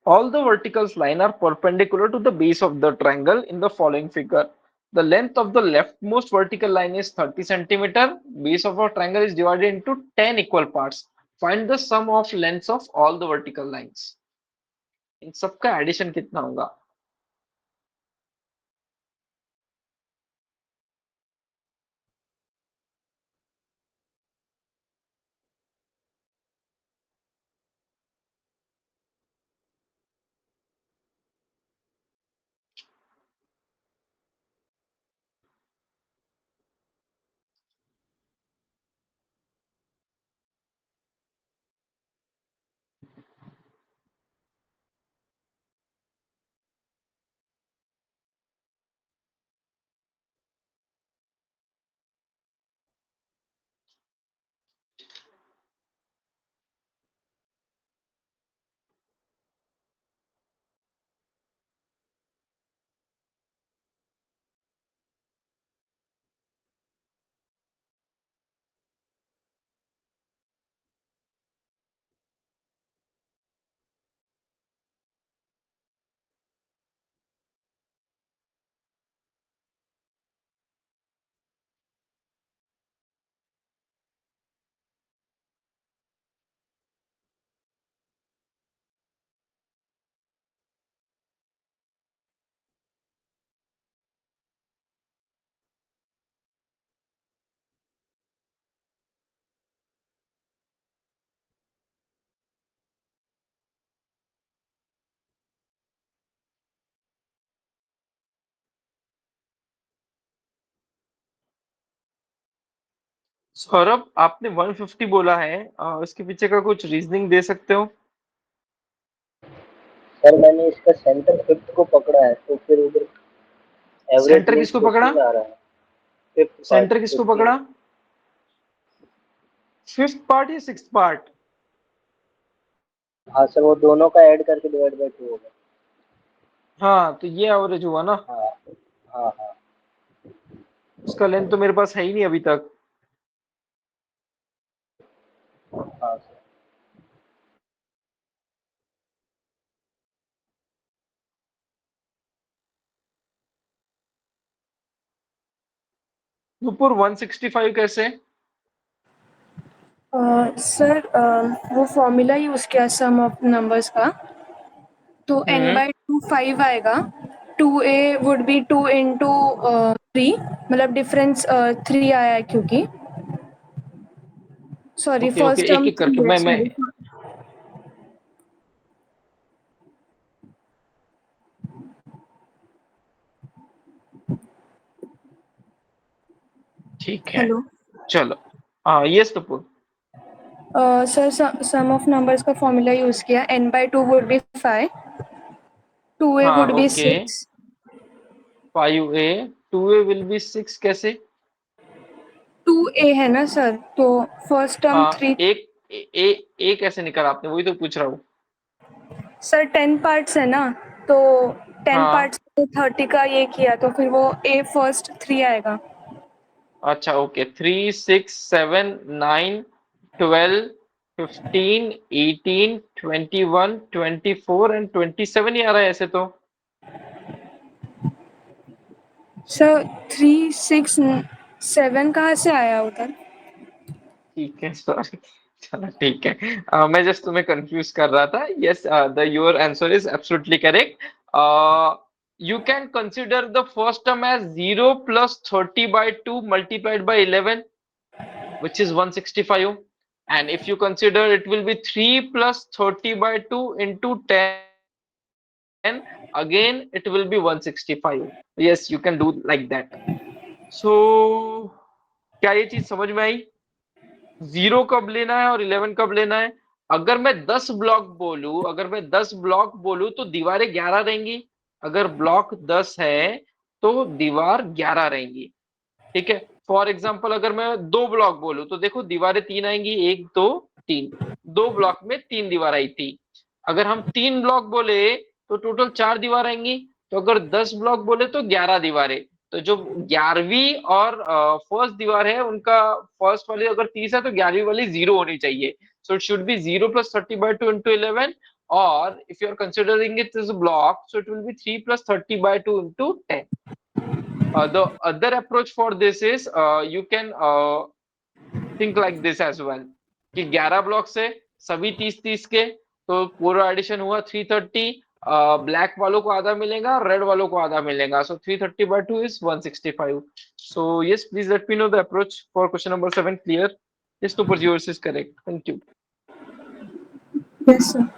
All the verticals line are perpendicular to the base of the triangle in the following figure. The length of the leftmost vertical line is 30 centimeter. Base of a triangle is divided into 10 equal parts. Find the sum of lengths of all the vertical lines. इन सबका addition कितना होगा। सौरभ, आपने 150 बोला है, इसके पीछे का कुछ रीजनिंग दे सकते हो? सर मैंने इसका सेंटर फिफ्थ को पकड़ा है, तो फिर उधर एवरेज सेंटर मीन किसको पकड़ा? 15 आ रहा है। फिफ्थ पार्ट सेंटर किसको 15। पकड़ा? फिफ्थ पार्ट या सिक्स्थ पार्ट? हाँ सर, वो दोनों का ऐड करके डिवाइड बाय 2 होगा। हाँ, तो ये एवरेज हुआ ना। हाँ हाँ हाँ। उसका लेंथ तो मेरे पास है ही नहीं अभी तक। हाँ सर। नुपुर 165 कैसे? सर वो फॉर्मूला यूज किया सम ऑफ नंबर्स का, तो n हम्म। बाई 2 5 आएगा। 2a वुड बी 2 इंटू 3, मतलब डिफरेंस 3 आया है क्योंकि, सॉरी ओके ओके, फर्स्ट एक टर्म एक 3 करके है, मैं सॉरी। ठीक है, हेलो चलो। हाँ, yes Nupur. Sir, sum of numbers का फॉर्मूला यूज किया, n by 2 would be 5, 2a हाँ would be okay. 6। 5a, 2a will be 6 कैसे? 2a है ना सर, तो फर्स्ट टर्म हाँ, 3। एक ए कैसे निकाला आपने, वही तो पूछ रहा हूँ। सर 10 पार्ट्स है ना, तो 10 हाँ, पार्ट्स को 30 का ये किया, तो फिर वो a फर्स्ट 3 आएगा। अच्छा ओके। 3 6 7 9 12 15 18 21 24 एंड 27 ही आ रहा है ऐसे तो। सर 3 6 7 कहाँ से आया उधर? ठीक है, सॉरी। चलो ठीक है। मैं जस्ट तुम्हें कंफ्यूज कर रहा था। Yes, the your answer is absolutely correct. You can consider the first term as 0 plus 30 by 2 multiplied by 11, which is 165. And if you consider, it will be 3 plus 30 by 2 into 10, again it will be 165. Yes, you can do like that. So क्या ये चीज समझ में आई? 0 कब लेना है और 11 कब लेना है? अगर मैं 10 ब्लॉक बोलूं तो दीवारें 11 रहेंगी। अगर ब्लॉक 10 है तो दीवार 11 रहेंगी। ठीक है। फॉर एग्जाम्पल, अगर मैं 2 ब्लॉक बोलूं तो देखो दीवारें 3 आएंगी, 1 2 3। 2 ब्लॉक में 3 दीवार आई थी। अगर हम 3 ब्लॉक बोले तो टोटल 4 दीवार आएंगी। तो अगर 10 ब्लॉक बोले तो 11 दीवारें। तो जो 11वीं और फर्स्ट दीवार है उनका, फर्स्ट वाली अगर 30 है तो 11वीं वाली 0 होनी चाहिए। So it should be 0 plus 30 by 2 into 11। और if you are considering it is block, so it will be 3 plus 30 by 2 into 10। The other approach for this is, you can think like this as well, कि 11 blocks है, सभी 30 30 के, तो पूरा addition हुआ 330। Black वालों को आधा मिलेगा, रेड वालों को आधा मिलेगा, सो 330 by 2 is 165. So yes, please let me know the approach for question number 7. Clear? Yes, Nupur, yours is correct. Thank you. Yes sir.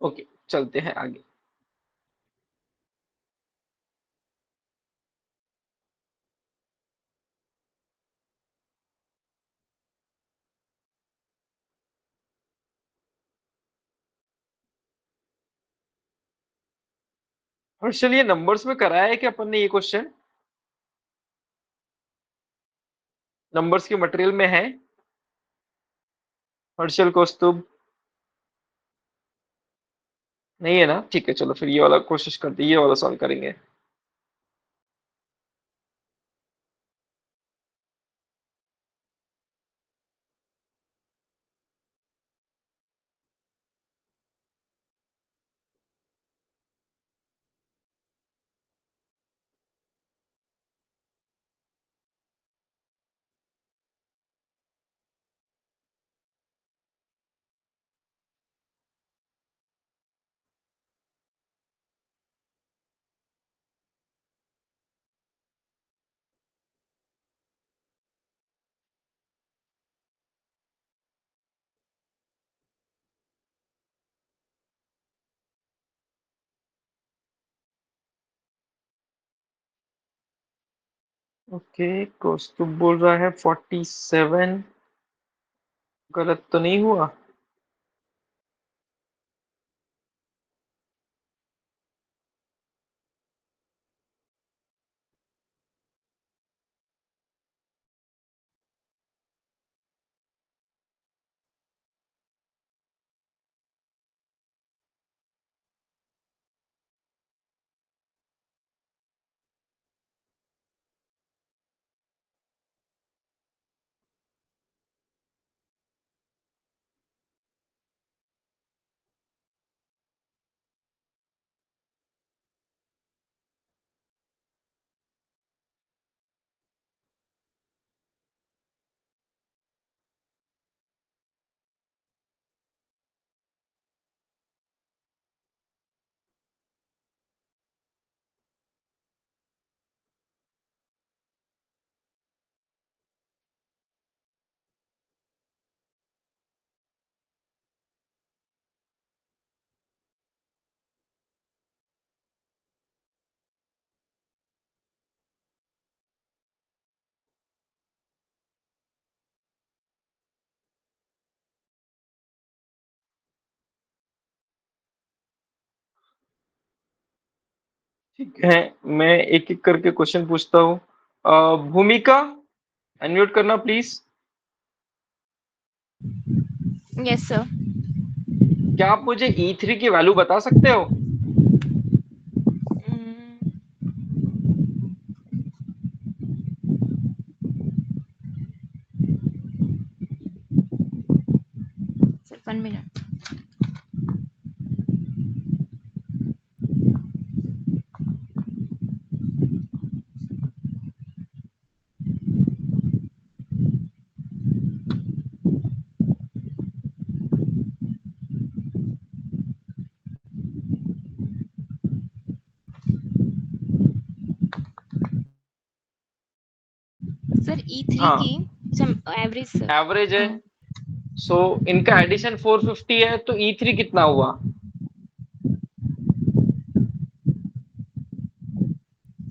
Okay, चलते हैं आगे। हर्षल, ये नंबर्स में कराया है कि अपन ने ये क्वेश्चन नंबर्स के मटेरियल में है? हर्षल कौस्तुभ नहीं है ना? ठीक है, चलो फिर ये वाला कोशिश करते हैं, ये वाला सॉल्व करेंगे। ओके, कौस्तुभ बोल रहा है 47। गलत तो नहीं हुआ? ठीक है, मैं एक एक करके क्वेश्चन पूछता हूँ। भूमिका, अनम्यूट करना प्लीज। Yes sir. क्या आप मुझे E3 की वैल्यू बता सकते हो? Sir 1 minute. सर E3 हाँ, की एवरेज सर। एवरेज है। सो इनका एडिशन 450 है, तो E3 कितना हुआ?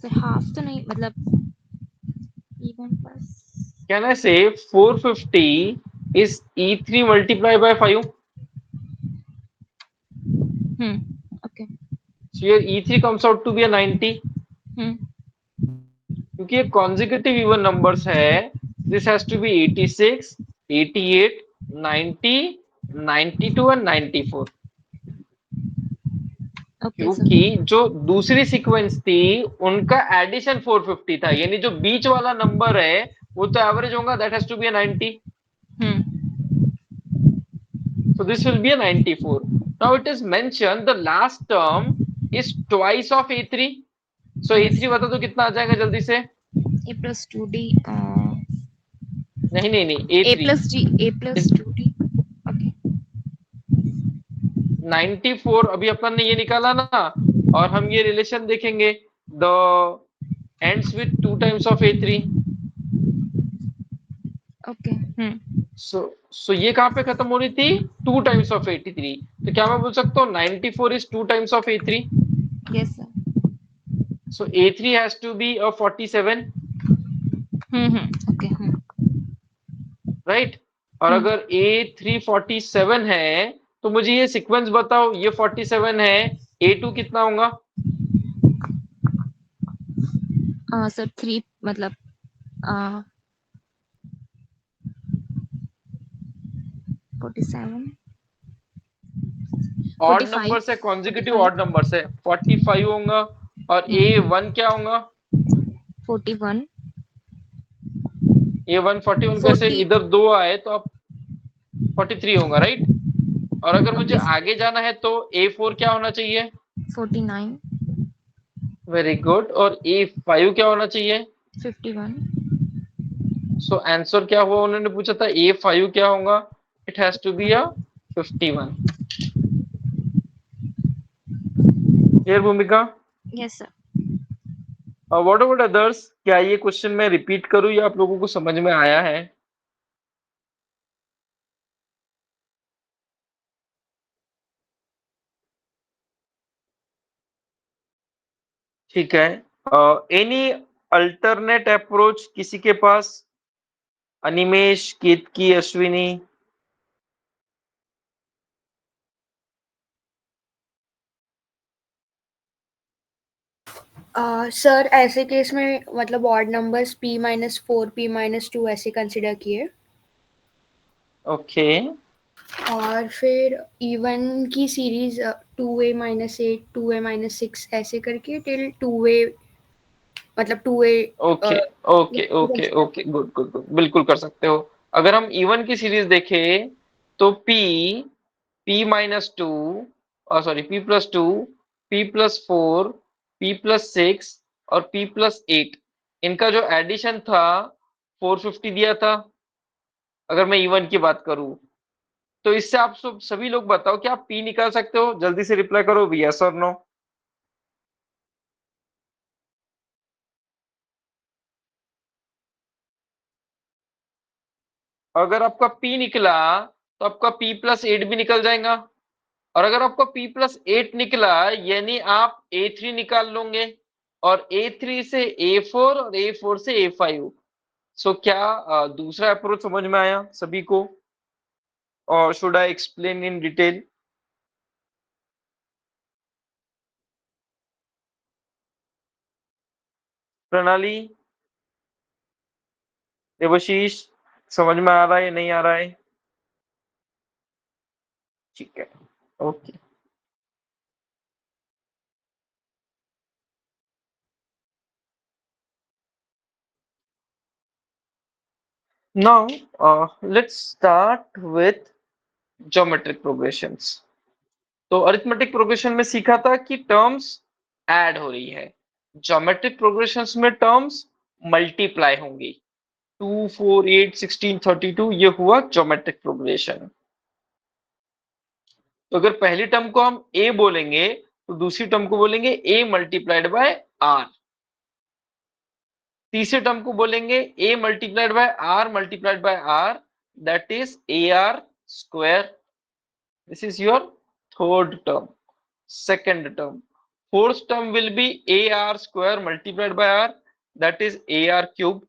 सर हाफ तो नहीं, मतलब इवन प्लस। कैन आई से 450 is E3 multiplied by 5? Okay. So your E3 comes out to be a 90, क्योंकि ये consecutive even numbers है। This has to be 86, 88, 90, 92 and 94। Okay sir. क्योंकि जो दूसरी सीक्वेंस थी उनका एडिशन 450 था, यानी जो बीच वाला नंबर है वो तो एवरेज होगा, that has to be a 90। So this will be a 94. Now it is mentioned the last term is twice of A3. So A3 बता दो कितना आ जाएगा जल्दी से? A plus two D. नहीं नहीं नहीं, ए A3 प्लस जी, A plus is two D. Okay. 94। अभी अपन ने ये निकाला ना, और हम ये रिलेशन देखेंगे, the ends with 2 times of A3। Okay. So ये कहाँ पे खत्म हो रही थी? 2 times of 83। तो क्या मैं बोल सकता हूँ 94 is 2 times of A3? Yes sir. So A3 has to be a 47, okay. Right? और अगर A3 47 है तो मुझे ये सीक्वेंस बताओ, ये 47 है, A2 कितना होगा? सर 3 मतलब 47 ऑड 45 नंबर से कॉन्जिक्यूटिव 45 ऑड नंबर से 45 होगा। और A1 क्या होगा? 41 A1 41 कैसे? 40। इधर दो आए तो अब 43 होगा, राइट? और अगर मुझे ओके। आगे जाना है तो A4 क्या होना चाहिए? 49 वेरी गुड। और A5 क्या होना चाहिए? 51 सो आंसर क्या हुआ? उन्होंने पूछा था A5 क्या होगा? It has to be a 51। Clear Bhumika? Yes sir. What about others? क्या ये क्वेश्चन मैं रिपीट करूं या आप लोगों को समझ में आया है? ठीक है। एनी अल्टरनेट अप्रोच किसी के पास? अनिमेश, केतकी, अश्विनी? सर ऐसे केस में मतलब ऑड नंबर्स p-4 p-2 ऐसे कंसिडर किए ओके और फिर इवन की सीरीज 2a-8 2a-6 ऐसे करके टिल 2a मतलब 2a okay okay okay okay, good good good, बिल्कुल कर सकते हो। अगर हम इवन की सीरीज देखें तो p-2 sorry p+2 p+4 p+6 और p+8, इनका जो एडिशन था 450 दिया था, अगर मैं इवन की बात करूं। तो इससे आप सभी लोग बताओ कि आप p निकाल सकते हो? जल्दी से रिप्लाई करो, यस और नो। अगर आपका p निकला तो आपका p+8 भी निकल जाएगा, और अगर आपका p+8 निकला यानी आप a3 निकाल लोगे, और a3 से a4 और a4 से a5। सो क्या दूसरा अप्रोच समझ में आया सभी को, और should I explain in detail? प्रणाली, देवशीष, समझ में आ रहा है या नहीं आ रहा है? ठीक है, okay. Now let's start with geometric progressions. तो अरिथमेटिक प्रोग्रेशन में सीखा था कि टर्म्स ऐड हो रही है, ज्योमेट्रिक प्रोग्रेशंस में टर्म्स मल्टीप्लाई होंगी। 2 4 8 16 32, ये हुआ ज्योमेट्रिक प्रोग्रेशन। तो अगर पहली टर्म को हम a बोलेंगे तो दूसरी टर्म को बोलेंगे a मल्टीप्लाइड बाय r, तीसरे टर्म को बोलेंगे a multiplied by r multiplied by r, that is ar square. This is your third term. Second term, fourth term will be ar square multiplied by r, that is ar cube.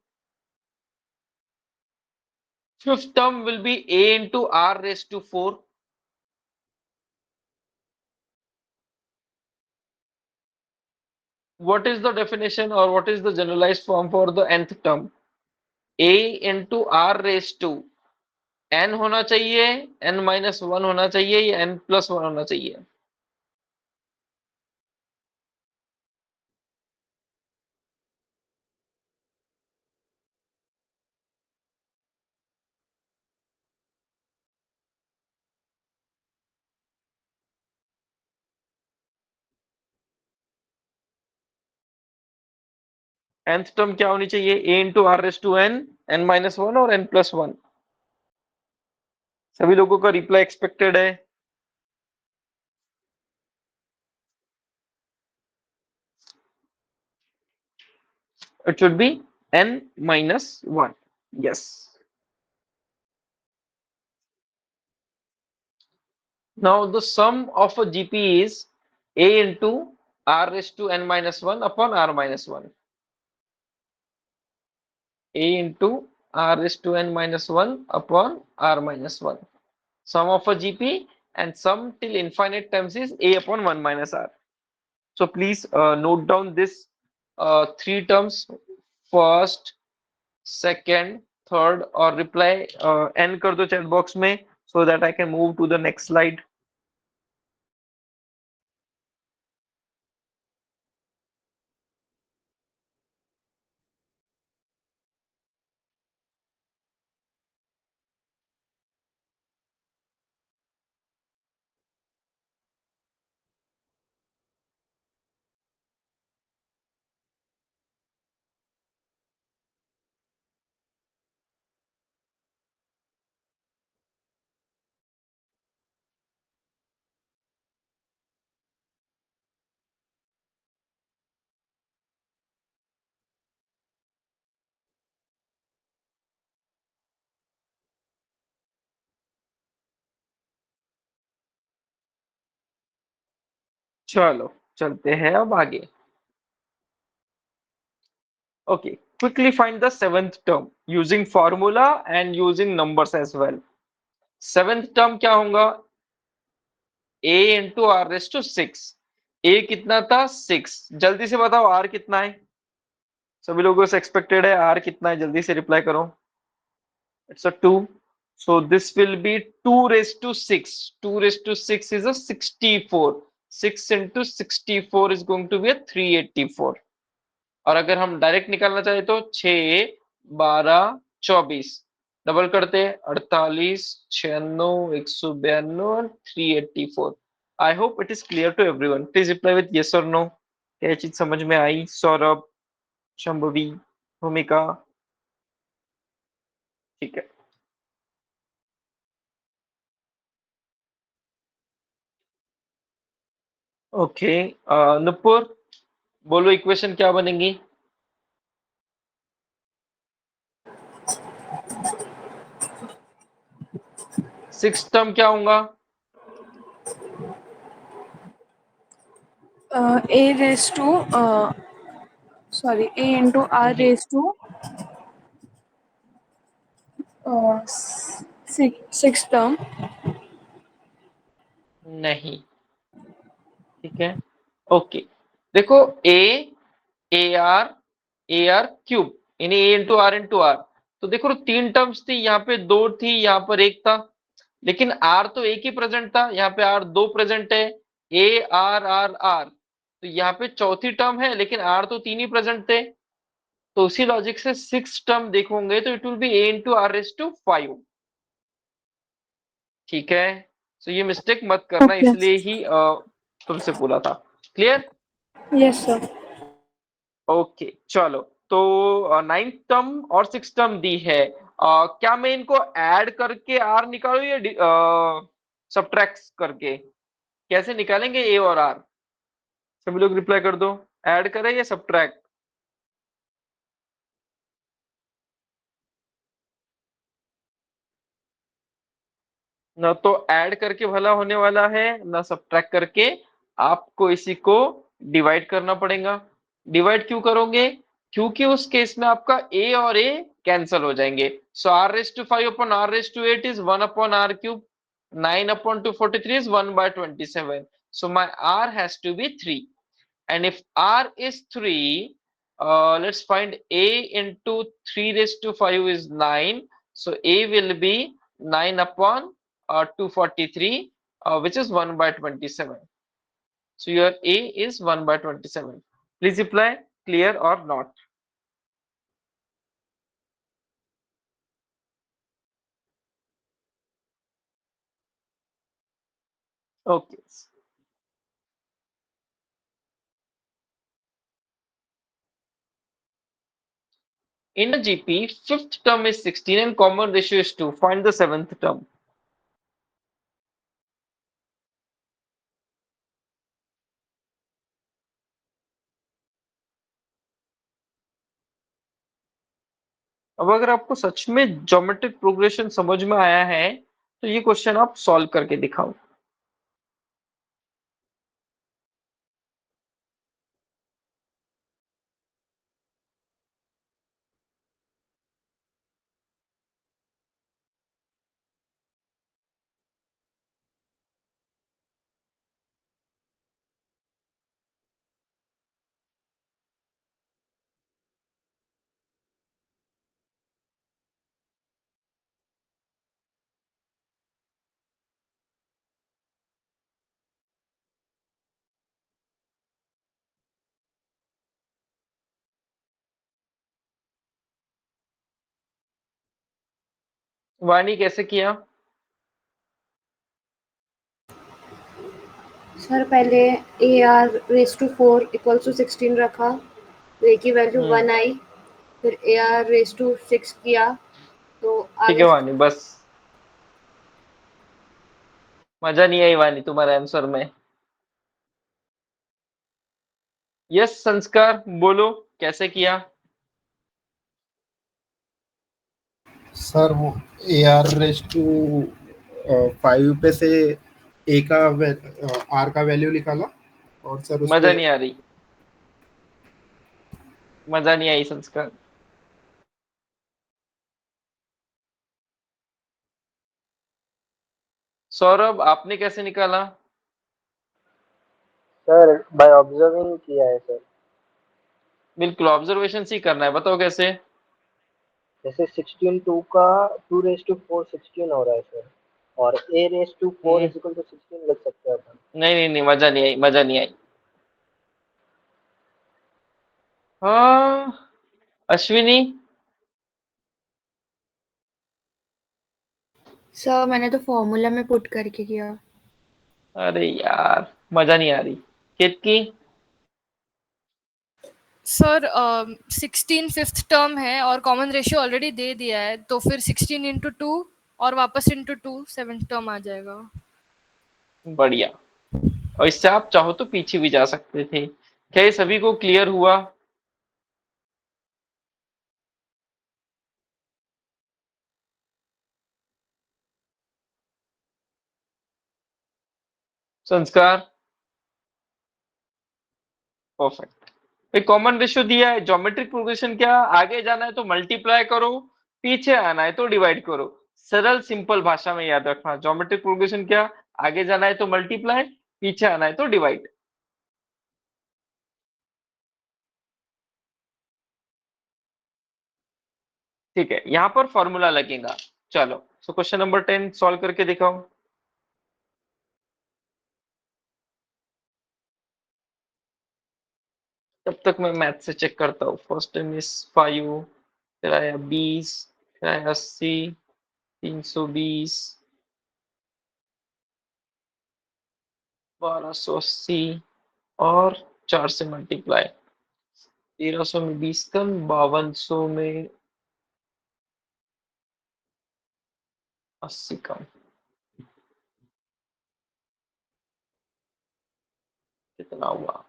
Fifth term will be a into r raised to 4. What is the definition or what is the generalized form for the nth term? a into r raised to n होना चाहिए, n-1 होना चाहिए, या n+1 होना चाहिए? nth term क्या होनी चाहिए? a into r raised to n, n-1 और n+1। सभी लोगों का रिप्लाई एक्सपेक्टेड है। It should be n-1, yes. Now the sum of a GP is a into r raised to n-1 upon r-1. a into r raised to n-1 upon r-1. Sum of a GP and sum till infinite times is a upon 1 minus r. So please note down this three terms, first, second, third, और reply n कर दो chat box में, so that I can move to the next slide. चलो चलते हैं अब आगे। Okay, quickly find the seventh term using formula and using numbers as well. Seventh term क्या होगा? a into r raise to 6. a कितना था? 6. जल्दी से बताओ r कितना है? सभी लोगों से एक्सपेक्टेड है r कितना है, जल्दी से रिप्लाई करो. It's a 2. So this will be 2 raised to 6. 2 raised to 6 is a 64. 6 into 64 is going to be a 384. और अगर हम डायरेक्ट निकालना चाहे तो 6, 12, 24 डबल करते हैं 48, 96, 192 और 384. I hope it is clear to everyone. Please reply with yes और नो. क्या चीज समझ में आई? सौरभ, शंभवी, भूमिका. ठीक है. ओके, नुपुर बोलो इक्वेशन क्या बनेगी? सिक्स टर्म क्या होगा? A raised to A into R raised to six term. नहीं. ठीक है. ओके, देखो ए आर क्यूब यानी ए इंटू आर. तो देखो 3 टर्म्स थी, यहाँ पे 2 थी, यहाँ पर 1 था, लेकिन आर तो एक ही प्रेजेंट था, यहाँ पे आर 2 प्रेजेंट है. ए आर आर आर, तो यहाँ पे चौथी टर्म है, लेकिन आर तो 3 ही प्रेजेंट थे. तो उसी लॉजिक से 6 टर्म देखोगे तो it will be a into r raise to 5. ठीक है. तो ये मिस्टेक मत करना, Okay. इसलिए ही तुमसे बोला था. क्लियर? Yes, sir. ओके, चलो. तो 9th टर्म और 6th टर्म दी है. क्या मैं इनको ऐड करके आर निकालूं या सब्ट्रैक्ट करके? कैसे निकालेंगे ए और आर? सभी लोग रिप्लाई कर दो. ऐड करें या सब्ट्रैक्ट? ना तो ऐड करके भला होने वाला है, ना सब्ट्रैक्ट करके. आपको इसी को डिवाइड करना पड़ेगा. डिवाइड क्यों करोगे? क्योंकि उस केस में आपका a और a कैंसिल हो जाएंगे. So r raise to 5 upon r raise to 8 is 1 upon r cube. 9 upon 243 is 1 by 27. So my r has to be 3. And if r is 3, let's find a into 3 raised to 5 is 9. So a will be 9 upon 243, which is 1 by 27. So your a is 1 by 27. Please reply clear or not. Okay. In a GP, fifth term is 16 and common ratio is 2. Find the seventh term. अब अगर आपको सच में geometric progression समझ में आया है तो ये क्वेश्चन आप सॉल्व करके दिखाओ. वानी कैसे किया? सर पहले a r raise to 4 equals to 16 रखा, तो ए की वैल्यू 1 आई. फिर ए आर रेस टू 6 किया, तो ठीक है वानी, बस मजा नहीं आई वानी तुम्हारे आंसर में. यस संस्कार, बोलो कैसे किया? सर वो ए आर रेस टू 5 पे से ए का आर का वैल्यू निकाला और सर मजा नहीं आ रही. मजा नहीं आई संस्कार। सौरभ आपने कैसे निकाला? सर बाय ऑब्जर्विंग किया है सर। बिल्कुल ऑब्जर्वेशन से ही करना है, बताओ कैसे। जैसे 16 2 का 2 रेस टू 4 16 हो रहा है सर, और a raise to 4 hmm, is equal to 16 लिख सकते हैं अपन। नहीं नहीं नहीं, मजा नहीं आई, मजा नहीं आई। हाँ, अश्विनी। सर मैंने तो फॉर्मूला में पुट करके किया। अरे यार मजा नहीं आ रही। केतकी। सर 16 फिफ्थ टर्म है और कॉमन रेशियो ऑलरेडी दे दिया है, तो फिर 16 × 2 और वापस × 2 सेवेंथ टर्म आ जाएगा। बढ़िया। और इससे आप चाहो तो पीछे भी जा सकते थे। क्या ये सभी को क्लियर हुआ? संस्कार। परफेक्ट। एक कॉमन रेशियो दिया है, ज्योमेट्रिक प्रोग्रेशन क्या, आगे जाना है तो मल्टीप्लाई करो, पीछे आना है तो डिवाइड करो। सरल सिंपल भाषा में याद रखना, ज्योमेट्रिक प्रोग्रेशन क्या, आगे जाना है तो मल्टीप्लाई, पीछे आना है तो डिवाइड। ठीक है, यहां पर फॉर्मूला लगेगा। चलो, सो क्वेश्चन नंबर 10 सॉल्व करके दिखाओ। तब तक मैं मैथ से चेक करता हूँ। फर्स्ट टाइम इज 5, फिर आया 20, फिर आया 80, 320, 1280, और 4 से मल्टीप्लाई। 1300 में 20 कम, 5200 में 80 कम। कितना हुआ?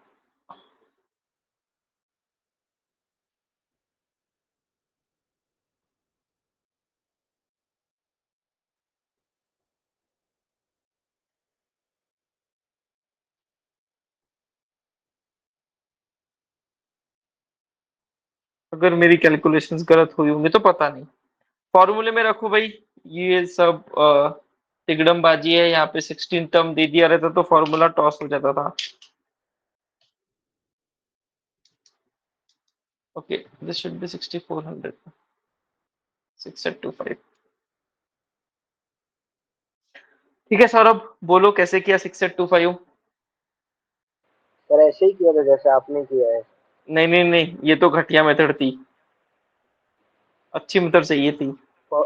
अगर मेरी कैलकुलेशंस गलत हुई होंगी तो पता नहीं। फॉर्मूले में रखो भाई। ये सब तिगड़मबाजी है, यहाँ पे 16 टर्म दे दिया रहता तो फॉर्मूला टॉस हो जाता था। Okay, this should be 6400, 6825। ठीक है सौरभ, बोलो कैसे किया 6825? सर ऐसे ही किया था जैसे आपने किया है। नहीं नहीं नहीं, ये तो घटिया मेथड थी, अच्छी मेथड चाहिए थी। फॉ-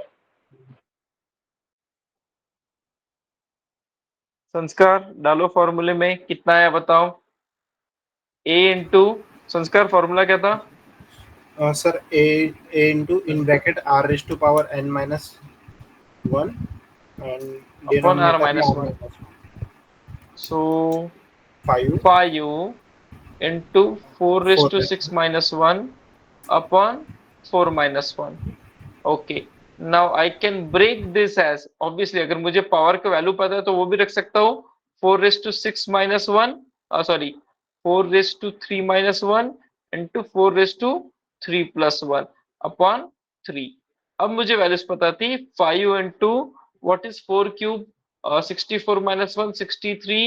संस्कार डालो फॉर्मूले में, कितना आया बताओ। ए इंटू, संस्कार फॉर्मूला क्या था? Sir a into in bracket r raised to power n minus 1 and upon r denominator में minus r one. minus so 5 5 into 4 raise 4 to 6 minus 1 upon 4 minus 1। Okay, now I can break this as, obviously अगर मुझे power का value पता है तो वो भी रख सकता हूँ। 4 raise to 6 minus 1, sorry 4 raise to 3 minus 1 into 4 raise to 3 plus 1 upon 3। अब मुझे वैल्यूज पता थी, 5 into what is 4 cube, 64 minus 1 63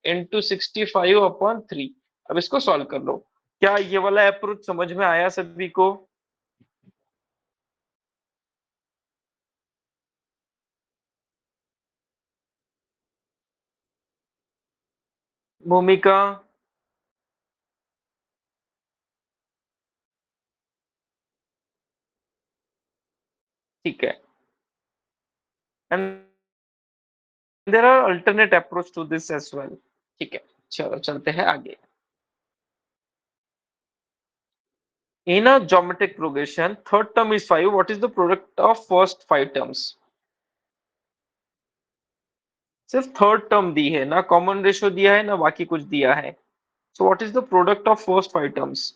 into 65 upon 3। अब इसको सॉल्व कर लो। क्या ये वाला अप्रोच समझ में आया सभी को? भूमिका। ठीक है, and there are alternate approach to this as well. ठीक है, चलो चलते हैं आगे। In a geometric progression, third term is 5. What is the product of first 5 terms? सिर्फ थर्ड टर्म दी है ना, कॉमन रेशियो दिया है ना बाकी कुछ दिया है। So what is the product of first 5 terms?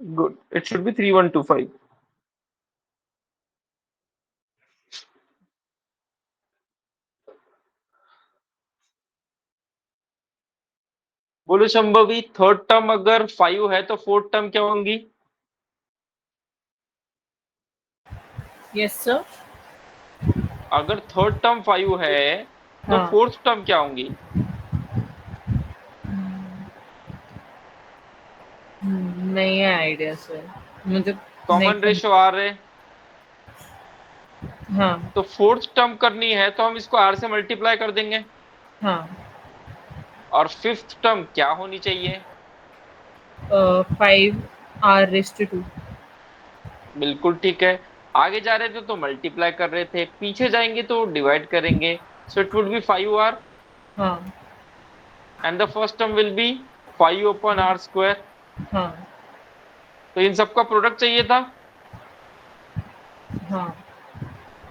Good. It should be 3125. बोलो शंभवी, थर्ड टर्म अगर 5 है तो फोर्थ टर्म क्या होंगी? Yes sir. अगर थर्ड टर्म 5 है तो हाँ। फोर्थ टर्म क्या होंगी? नहीं है आइडिया सर, मुझे नहीं कॉमन रेशियो आर है, हाँ तो फोर्थ टर्म करनी है तो हम इसको आर से मल्टीप्लाई कर देंगे। हाँ। और फिफ्थ टर्म क्या होनी चाहिए? 5r⁻²। बिल्कुल ठीक है। आगे जा रहे थे तो मल्टीप्लाई कर रहे थे, पीछे जाएंगे तो डिवाइड करेंगे। So it would be 5r हाँ and the first term will be 5/r²। हाँ तो इन सबका प्रोडक्ट चाहिए था। हाँ।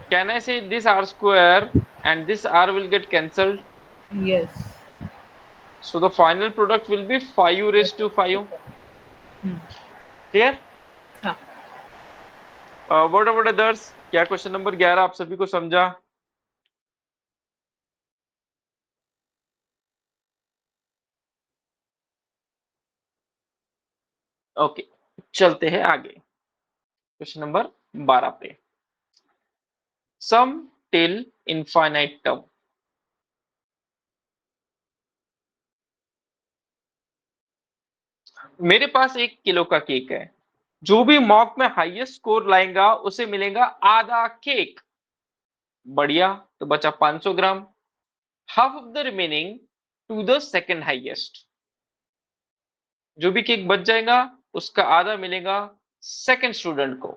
Can I say this r² and this r will get cancelled, yes. So the final product will be 5u⁵5। Clear? हाँ। What about others? क्या question number 11 आप सभी को समझा? ओके, चलते हैं आगे क्वेश्चन नंबर 12 पे। सम टिल इनफाइनाइट टर्म। मेरे पास 1 किलो का केक है, जो भी मॉक में हाईएस्ट स्कोर लाएगा उसे मिलेगा आधा केक। बढ़िया, तो बचा 500 gram. Half of the remaining to the second highest. जो भी केक बच जाएगा उसका आधा मिलेगा सेकंड स्टूडेंट को।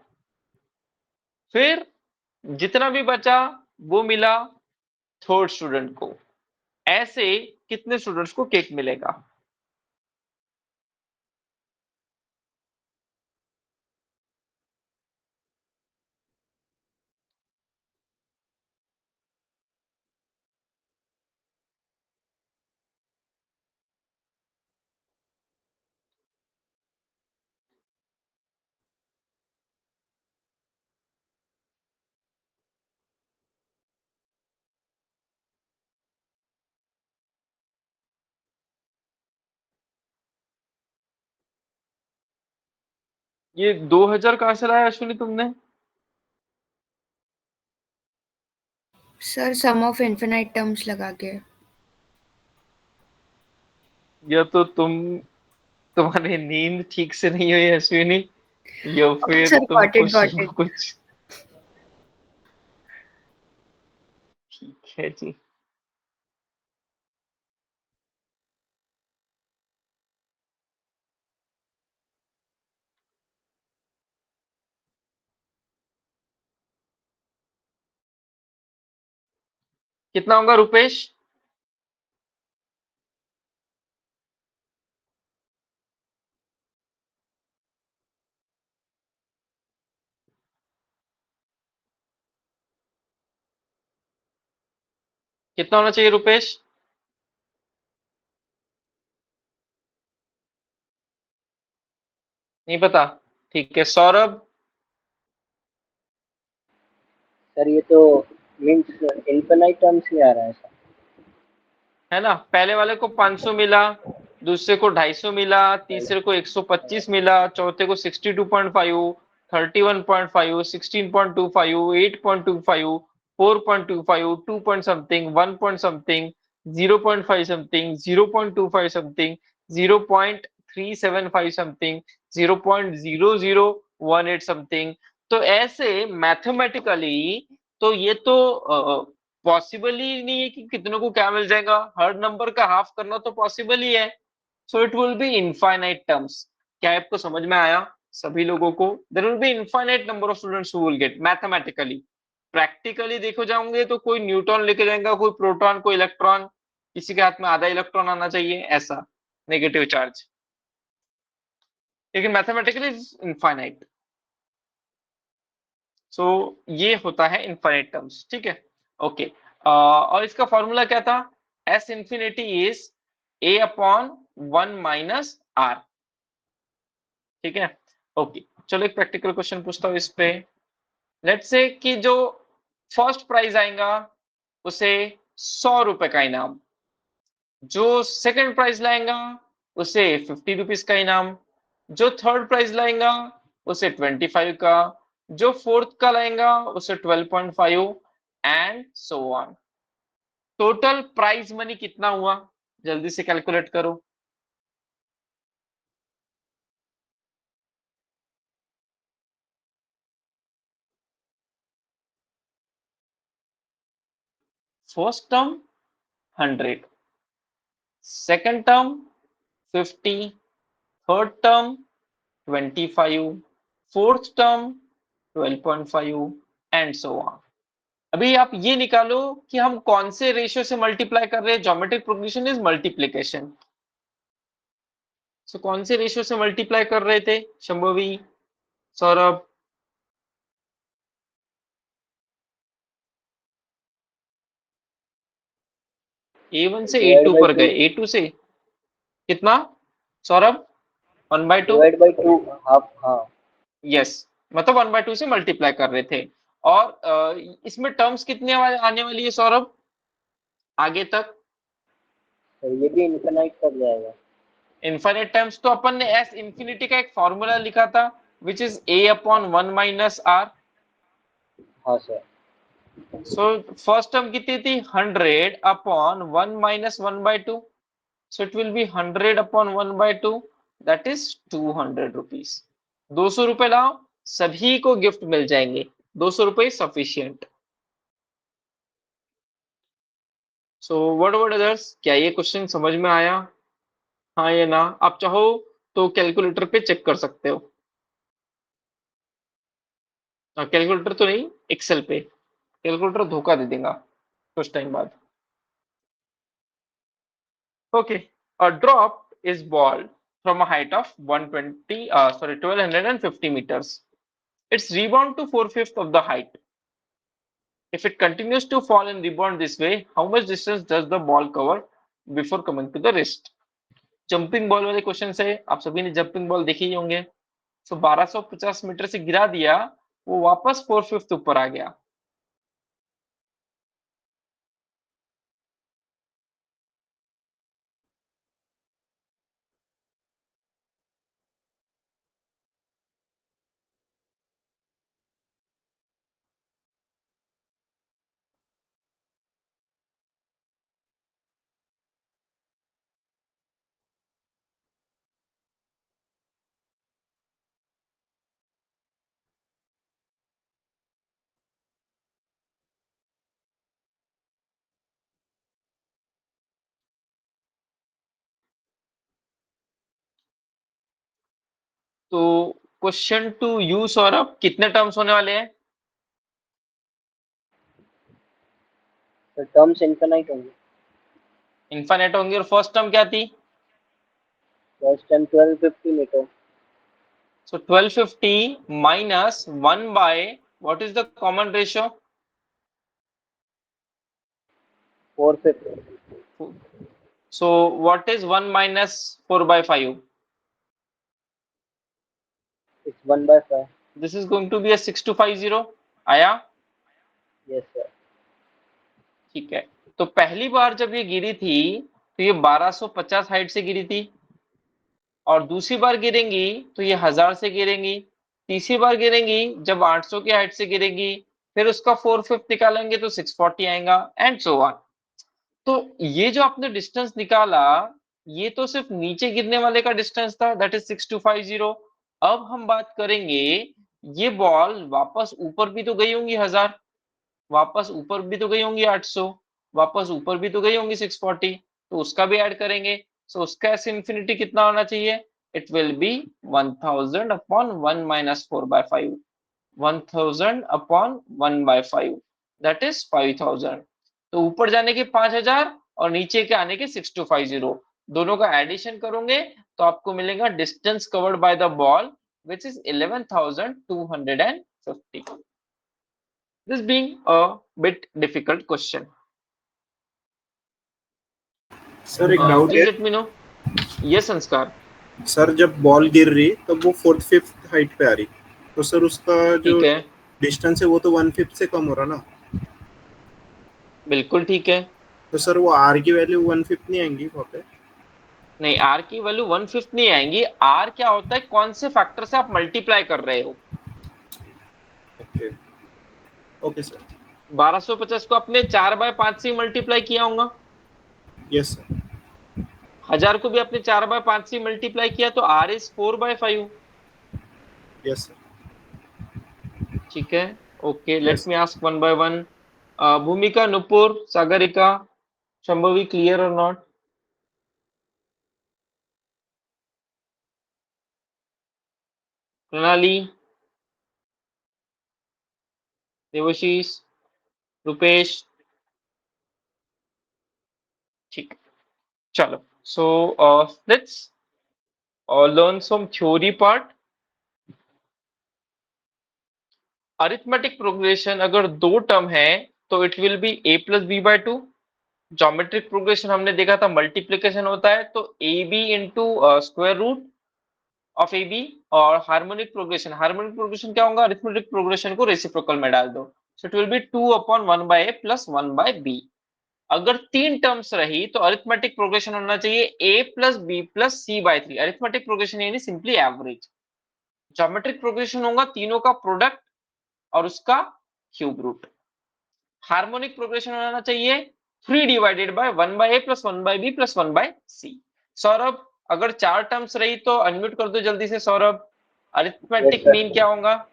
फिर जितना भी बचा वो मिला थर्ड स्टूडेंट को। ऐसे कितने स्टूडेंट्स को केक मिलेगा? ये 2000 कहां से लाया अश्विनी तुमने? Sir sum of infinite terms लगा के। या तो तुम्हारी नींद ठीक से नहीं हुई अश्विनी, या ओके फिर सर, तुम गॉट इट कुछ गॉट ना इट। कुछ। ठीक है जी। कितना होगा रुपेश? कितना होना चाहिए रुपेश? नहीं पता? ठीक है, सौरभ? सर ये तो मीन्स इनफिनाइट टर्म्स ही आ रहा है सर। है ना, पहले वाले को 500 मिला, दूसरे को 250 मिला, तीसरे को 125 मिला, चौथे को 62.5, 31.5, 16.25, 8.25, 4.25, 2 point something, 1 point something, 0.5 something, 0.25 something, 0.375 something, 0.0018 something. तो ऐसे मैथमेटिकली तो ये तो पॉसिबल ही नहीं है कि कितनों को क्या मिल जाएगा। हर नंबर का हाफ करना तो पॉसिबल ही है। So it will be infinite terms. क्या आपको समझ में आया सभी लोगों को? There will be infinite number of students who will get mathematically. Practically देखो जाओगे तो कोई न्यूट्रॉन लेके जाएगा, कोई प्रोटॉन, कोई इलेक्ट्रॉन, किसी के हाथ में आधा इलेक्ट्रॉन आना चाहिए, ऐसा नेगेटिव चार्ज। लेकिन मैथमेटिकली इनफाइनाइट। सो ये होता है इनफाइनाइट टर्म्स, ठीक है। ओके, और इसका फॉर्मूला क्या था? S infinity is a upon 1 minus R, ठीक है। ओके, चलो एक प्रैक्टिकल क्वेश्चन पूछता हूँ इस पे। लेट्स से कि जो फर्स्ट प्राइज आएगा उसे 100 रुपए का इनाम, जो सेकंड प्राइज लाएगा उसे 50 रुपीज का इनाम, जो थर्ड प्राइज लाएगा उसे 25 का, जो फोर्थ का लाएगा उसे 12.5 and so on. Total prize money कितना हुआ, जल्दी से कैलकुलेट करो। First term 100, second term 50, third term 25, fourth term 12.5 and so on. अभी आप ये निकालो कि हम कौन से रेशियो से मल्टीप्लाई कर रहे हैं। Geometric progression is multiplication. So कौन से रेशियो से मल्टीप्लाई कर रहे थे शंभवी, सौरभ? A1 से A2 पर गए, A2 से कितना सौरभ? 1/2 divide by 2 half. हाँ यस, मतलब 1/2 से मल्टीप्लाई कर रहे थे। और इसमें टर्म्स कितने आने वाली है सौरभ आगे तक? सर ये भी इनफिनाइट तक जाएगा। इनफाइनाइट टाइम्स तो अपन ने एस इंफिनिटी का एक फॉर्मूला लिखा था which is A/1 minus R. हाँ सर। सो फर्स्ट टर्म कितनी थी? 100/1 minus 1/2। So it will be 100/1/2, that is 200 rupees. 200 रुपए लाओ, सभी को गिफ्ट मिल जाएंगे। 200 रुपए सफिशियंट। सो व्हाट अदर्स, क्या ये क्वेश्चन समझ में आया? हाँ या ना? आप चाहो तो कैलकुलेटर पे चेक कर सकते हो। कैलकुलेटर तो नहीं, एक्सेल पे। कैलकुलेटर धोखा दे देगा कुछ टाइम बाद। Okay, a drop is ball from a height of 1250 meters. It's rebound to 4/5 of the height. If it continues to fall and rebound this way, how much distance does the ball cover before coming to the wrist? Jumping ball वाले question है, आप सभी ने jumping ball देखे ही होंगे। तो 1250 metre से गिरा दिया, वो वापस 4/5 ऊपर आ गया। तो क्वेश्चन टू यू सौरभ, कितने टर्म्स होने वाले हैं? सर टर्म्स इनफिनाइट होंगे। इनफाइनाइट होंगे। और फर्स्ट टर्म क्या थी? First time 1250 metre. So 1250 minus 1 by what is the common ratio? 4/5। So what is 1 minus 4/5? It's 1/5। This is going to be a 6250. आया? Yes sir. ठीक है। तो पहली बार जब ये गिरी थी तो ये 1250 हाइट से गिरी थी, और दूसरी बार गिरेंगी तो ये 1000 से गिरेंगी, तीसरी बार गिरेंगी जब 800 की हाइट से गिरेंगी, फिर उसका 4/5 निकालेंगे तो 640 आएगा एंड सो ऑन। तो ये जो आपने डिस्टेंस निकाला, ये तो सिर्फ नीचे गिरने वाले का डिस्टेंस था, दैट इज 6250। अब हम बात करेंगे, ये बॉल वापस ऊपर भी तो गई होंगी 1000, वापस ऊपर भी तो गई होंगी 800, वापस ऊपर भी तो गई होंगी 640, तो उसका भी ऐड करेंगे। सो उसका एस इन्फिनिटी कितना होना चाहिए? It will B 1000/1 minus 4/5, 1000/1/5, that is 5000। तो ऊपर जाने के 5000 और नीचे के आने के 6250, दोनों का एडिशन करोगे तो आपको मिलेगा distance covered by the ball which is 11,250। This being a bit difficult question. Sir एक डाउट Please है। let me know. Yes, संस्कार। सर जब बॉल गिर रही तब वो 4th 5th हाइट पे आ रही, तो सर उसका जो ठीक है, डिस्टेंस है वो तो 1/5 से कम हो रहा ना, बिल्कुल ठीक है। तो सर वो आर की वैल्यू 1/5 नहीं आएंगी वहाँ पे? नहीं, आर की वैल्यू 1/5 नहीं आएंगी। आर क्या होता है, कौन से फैक्टर से आप मल्टीप्लाई कर रहे हो। Okay, okay sir. 1250 को आपने 4/5 से मल्टीप्लाई किया होगा। Yes sir. 1000 को भी आपने 4/5 से मल्टीप्लाई किया, तो आर इज 4/5। Yes sir. ठीक है, okay, let yes. Me ask one by one. Bhumika, Nupur, Sagarika, Shambhavi, clear और नॉट? प्रणाली, देवशीष, रुपेश, ठीक। चलो, so let's learn some theory part. Arithmetic progression अगर दो टर्म है तो it will be a+b/2। Geometric progression हमने देखा था मल्टीप्लिकेशन होता है, तो ab into square root of ab। और हार्मोनिक प्रोग्रेशन क्या होगा, अरिथमेटिक प्रोग्रेशन को रेसिप्रोकल में डाल दो, so it will B 2/1/a plus 1/b। अगर तीन टर्म्स रही तो अरिथमेटिक प्रोग्रेशन होना चाहिए a+b+c/3। अरिथमेटिक प्रोग्रेशन यानी सिंपली एवरेज। ज्योमेट्रिक प्रोग्रेशन होगा तीनों का प्रोडक्ट और उसका क्यूब रूट। हार्मोनिक प्रोग्रेशन होना चाहिए 3/1/a plus 1/b plus 1/c। Saurabh, अगर चार टर्म्स रही तो अनम्यूट कर दो जल्दी से Saurabh. Yes arithmetic sir. Mean क्या होगा?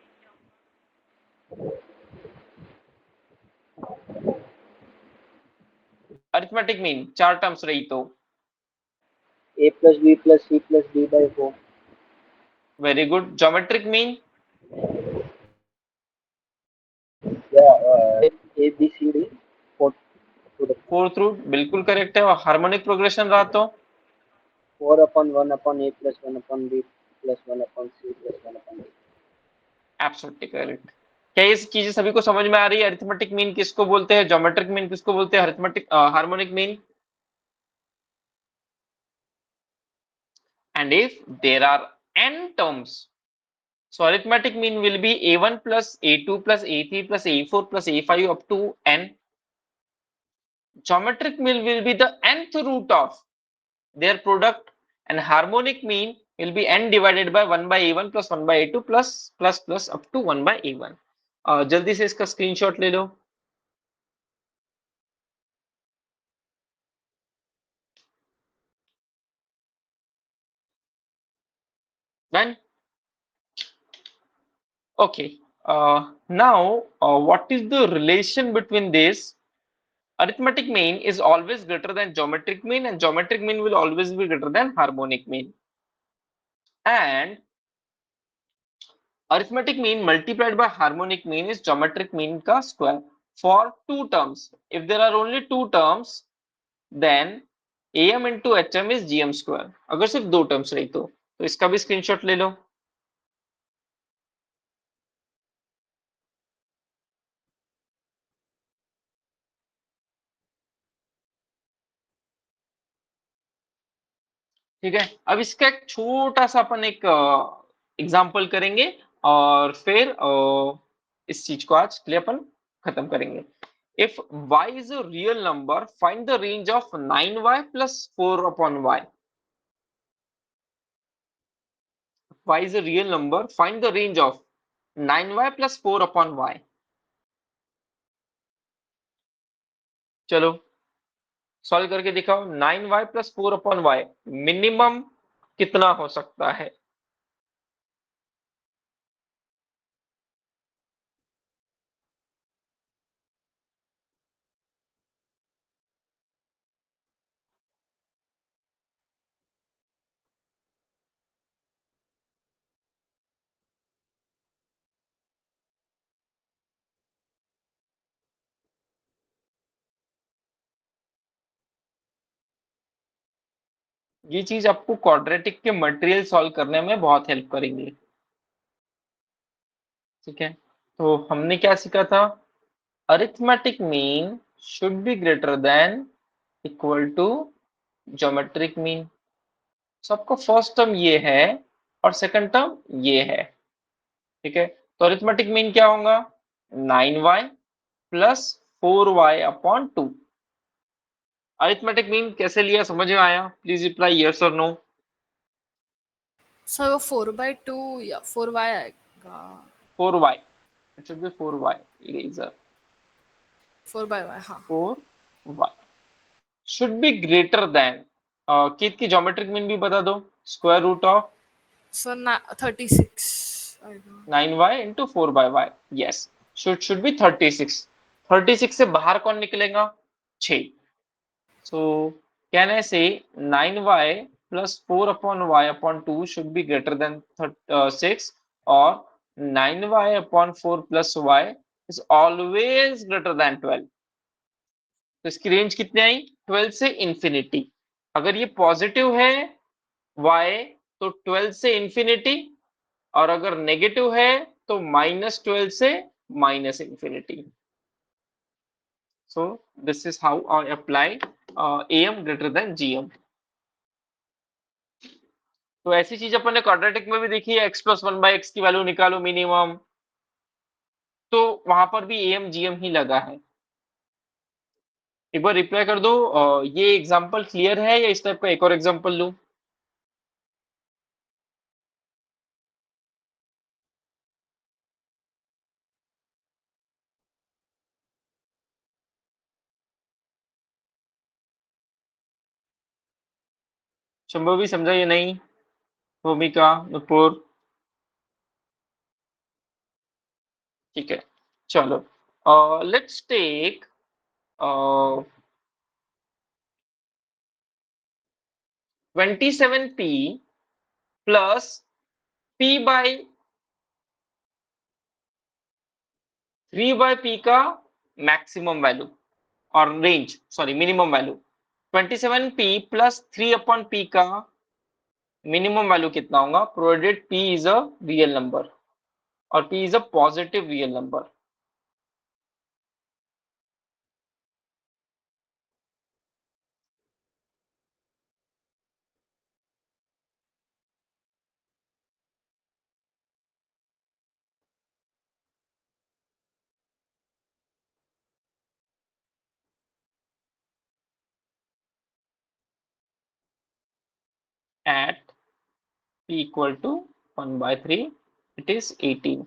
अरिथमेटिक मीन चार टर्म्स रही तो a+b+c+d/4। Very good. Geometric mean a b c d 4 to the fourth root, बिल्कुल करेक्ट है। और हार्मोनिक प्रोग्रेशन रहा तो 4/1/a+1/b+1/c+1/d। Absolutely correct. क्या ये चीजें सभी को समझ में आ रही है? अरिथमेटिक मीन किसको बोलते हैं, ज्योमेट्रिक मीन किसको बोलते हैं, arithmetic harmonic mean? And if there are n terms, so arithmetic mean will be a1 plus a2 plus a3 plus a4 plus a5 up to n. Geometric mean will be the nth root of their product, and harmonic mean will be n divided by 1 by a1 plus 1 by a2 plus up to 1 by a1. जल्दी से इसका screenshot ले लो। Done? Okay. Now, what is the relation between this? Arithmetic mean is always greater than geometric mean, and geometric mean will always be greater than harmonic mean. And arithmetic mean multiplied by harmonic mean is geometric mean ka square for two terms. If there are only two terms, then am into hm is gm square. अगर सिर्फ दो terms रही तो इसका भी screenshot ले लो। ठीक है, अब इसका एक छोटा सा अपन एक एग्जाम्पल करेंगे और फिर इस चीज को आज के लिए अपन खत्म करेंगे। If y is a real number, find the range of 9y plus 4 upon y. Y is a real number, find the range of 9y plus 4 upon y. चलो सॉल्व करके दिखाओ। 9y plus 4 upon y minimum कितना हो सकता है? ये चीज आपको क्वाड्रेटिक के मटेरियल सॉल्व करने में बहुत हेल्प करेंगे। ठीक है, तो हमने क्या सीखा था? Arithmetic mean should be greater than equal to geometric mean. So आपका फर्स्ट टर्म ये है और सेकंड टर्म ये है, ठीक है। तो अरिथमेटिक मीन क्या होगा, 9y plus 4y upon 2। Arithmetic mean कैसे लिया, समझ में आया? प्लीज रिप्लाई यस और नो। सर वो 4/2 या 4y आएगा? 4y, it should B 4y, eraser 4/y, हाँ। 4y should be greater then, कित की ज्योमेट्रिक मीन भी बता दो, square root of sir 36 I don't know. 9y into 4/y, yes, should be 36। 36 से बाहर कौन निकलेगा, 6। सो कैन आई से 9y plus 4 upon y upon 2 should be greater then 6, और 9y upon 4 plus y is always greater than 12। तो इसकी range कितनी आई, 12 से इंफिनिटी। अगर ये पॉजिटिव है y तो 12 से इंफिनिटी, और अगर नेगेटिव है तो -12 से minus infinity. So this is how I apply am greater than gm। तो ऐसी चीज अपन ने क्वाड्रेटिक में भी देखी है, x प्लस 1/x की वैल्यू निकालो मिनिमम, तो वहां पर भी am gm ही लगा है। एक बार रिप्लाई कर दो, ये एग्जांपल क्लियर है या इस टाइप का एक और एग्जांपल लूं? शंभू भी समझा या नहीं? भूमिका, नुपुर, ठीक है, चलो let's take 27p plus p by 3/p का मैक्सिमम वैल्यू और range, sorry minimum value. 27p plus 3 upon p का मिनिमम वैल्यू कितना होगा, provided p is a real number और p is a positive real number. at p equal to 1/3 it is 18।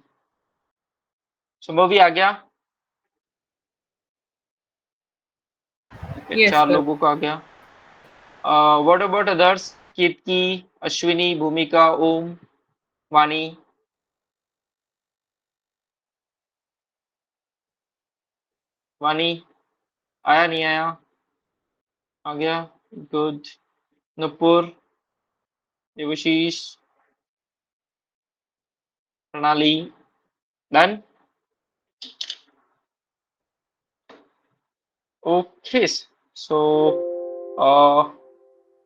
Shubh भी आ गया? Yes, 4 sir. लोगों का आ गया। व्हाट अबाउट अदर्स, कीर्ति, अश्विनी, भूमिका, ओम, वाणी? वाणी आया नहीं आया? आ गया, गुड। नुपुर, देवशीष, प्रणाली, done. Okay, so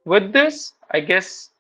with this, I guess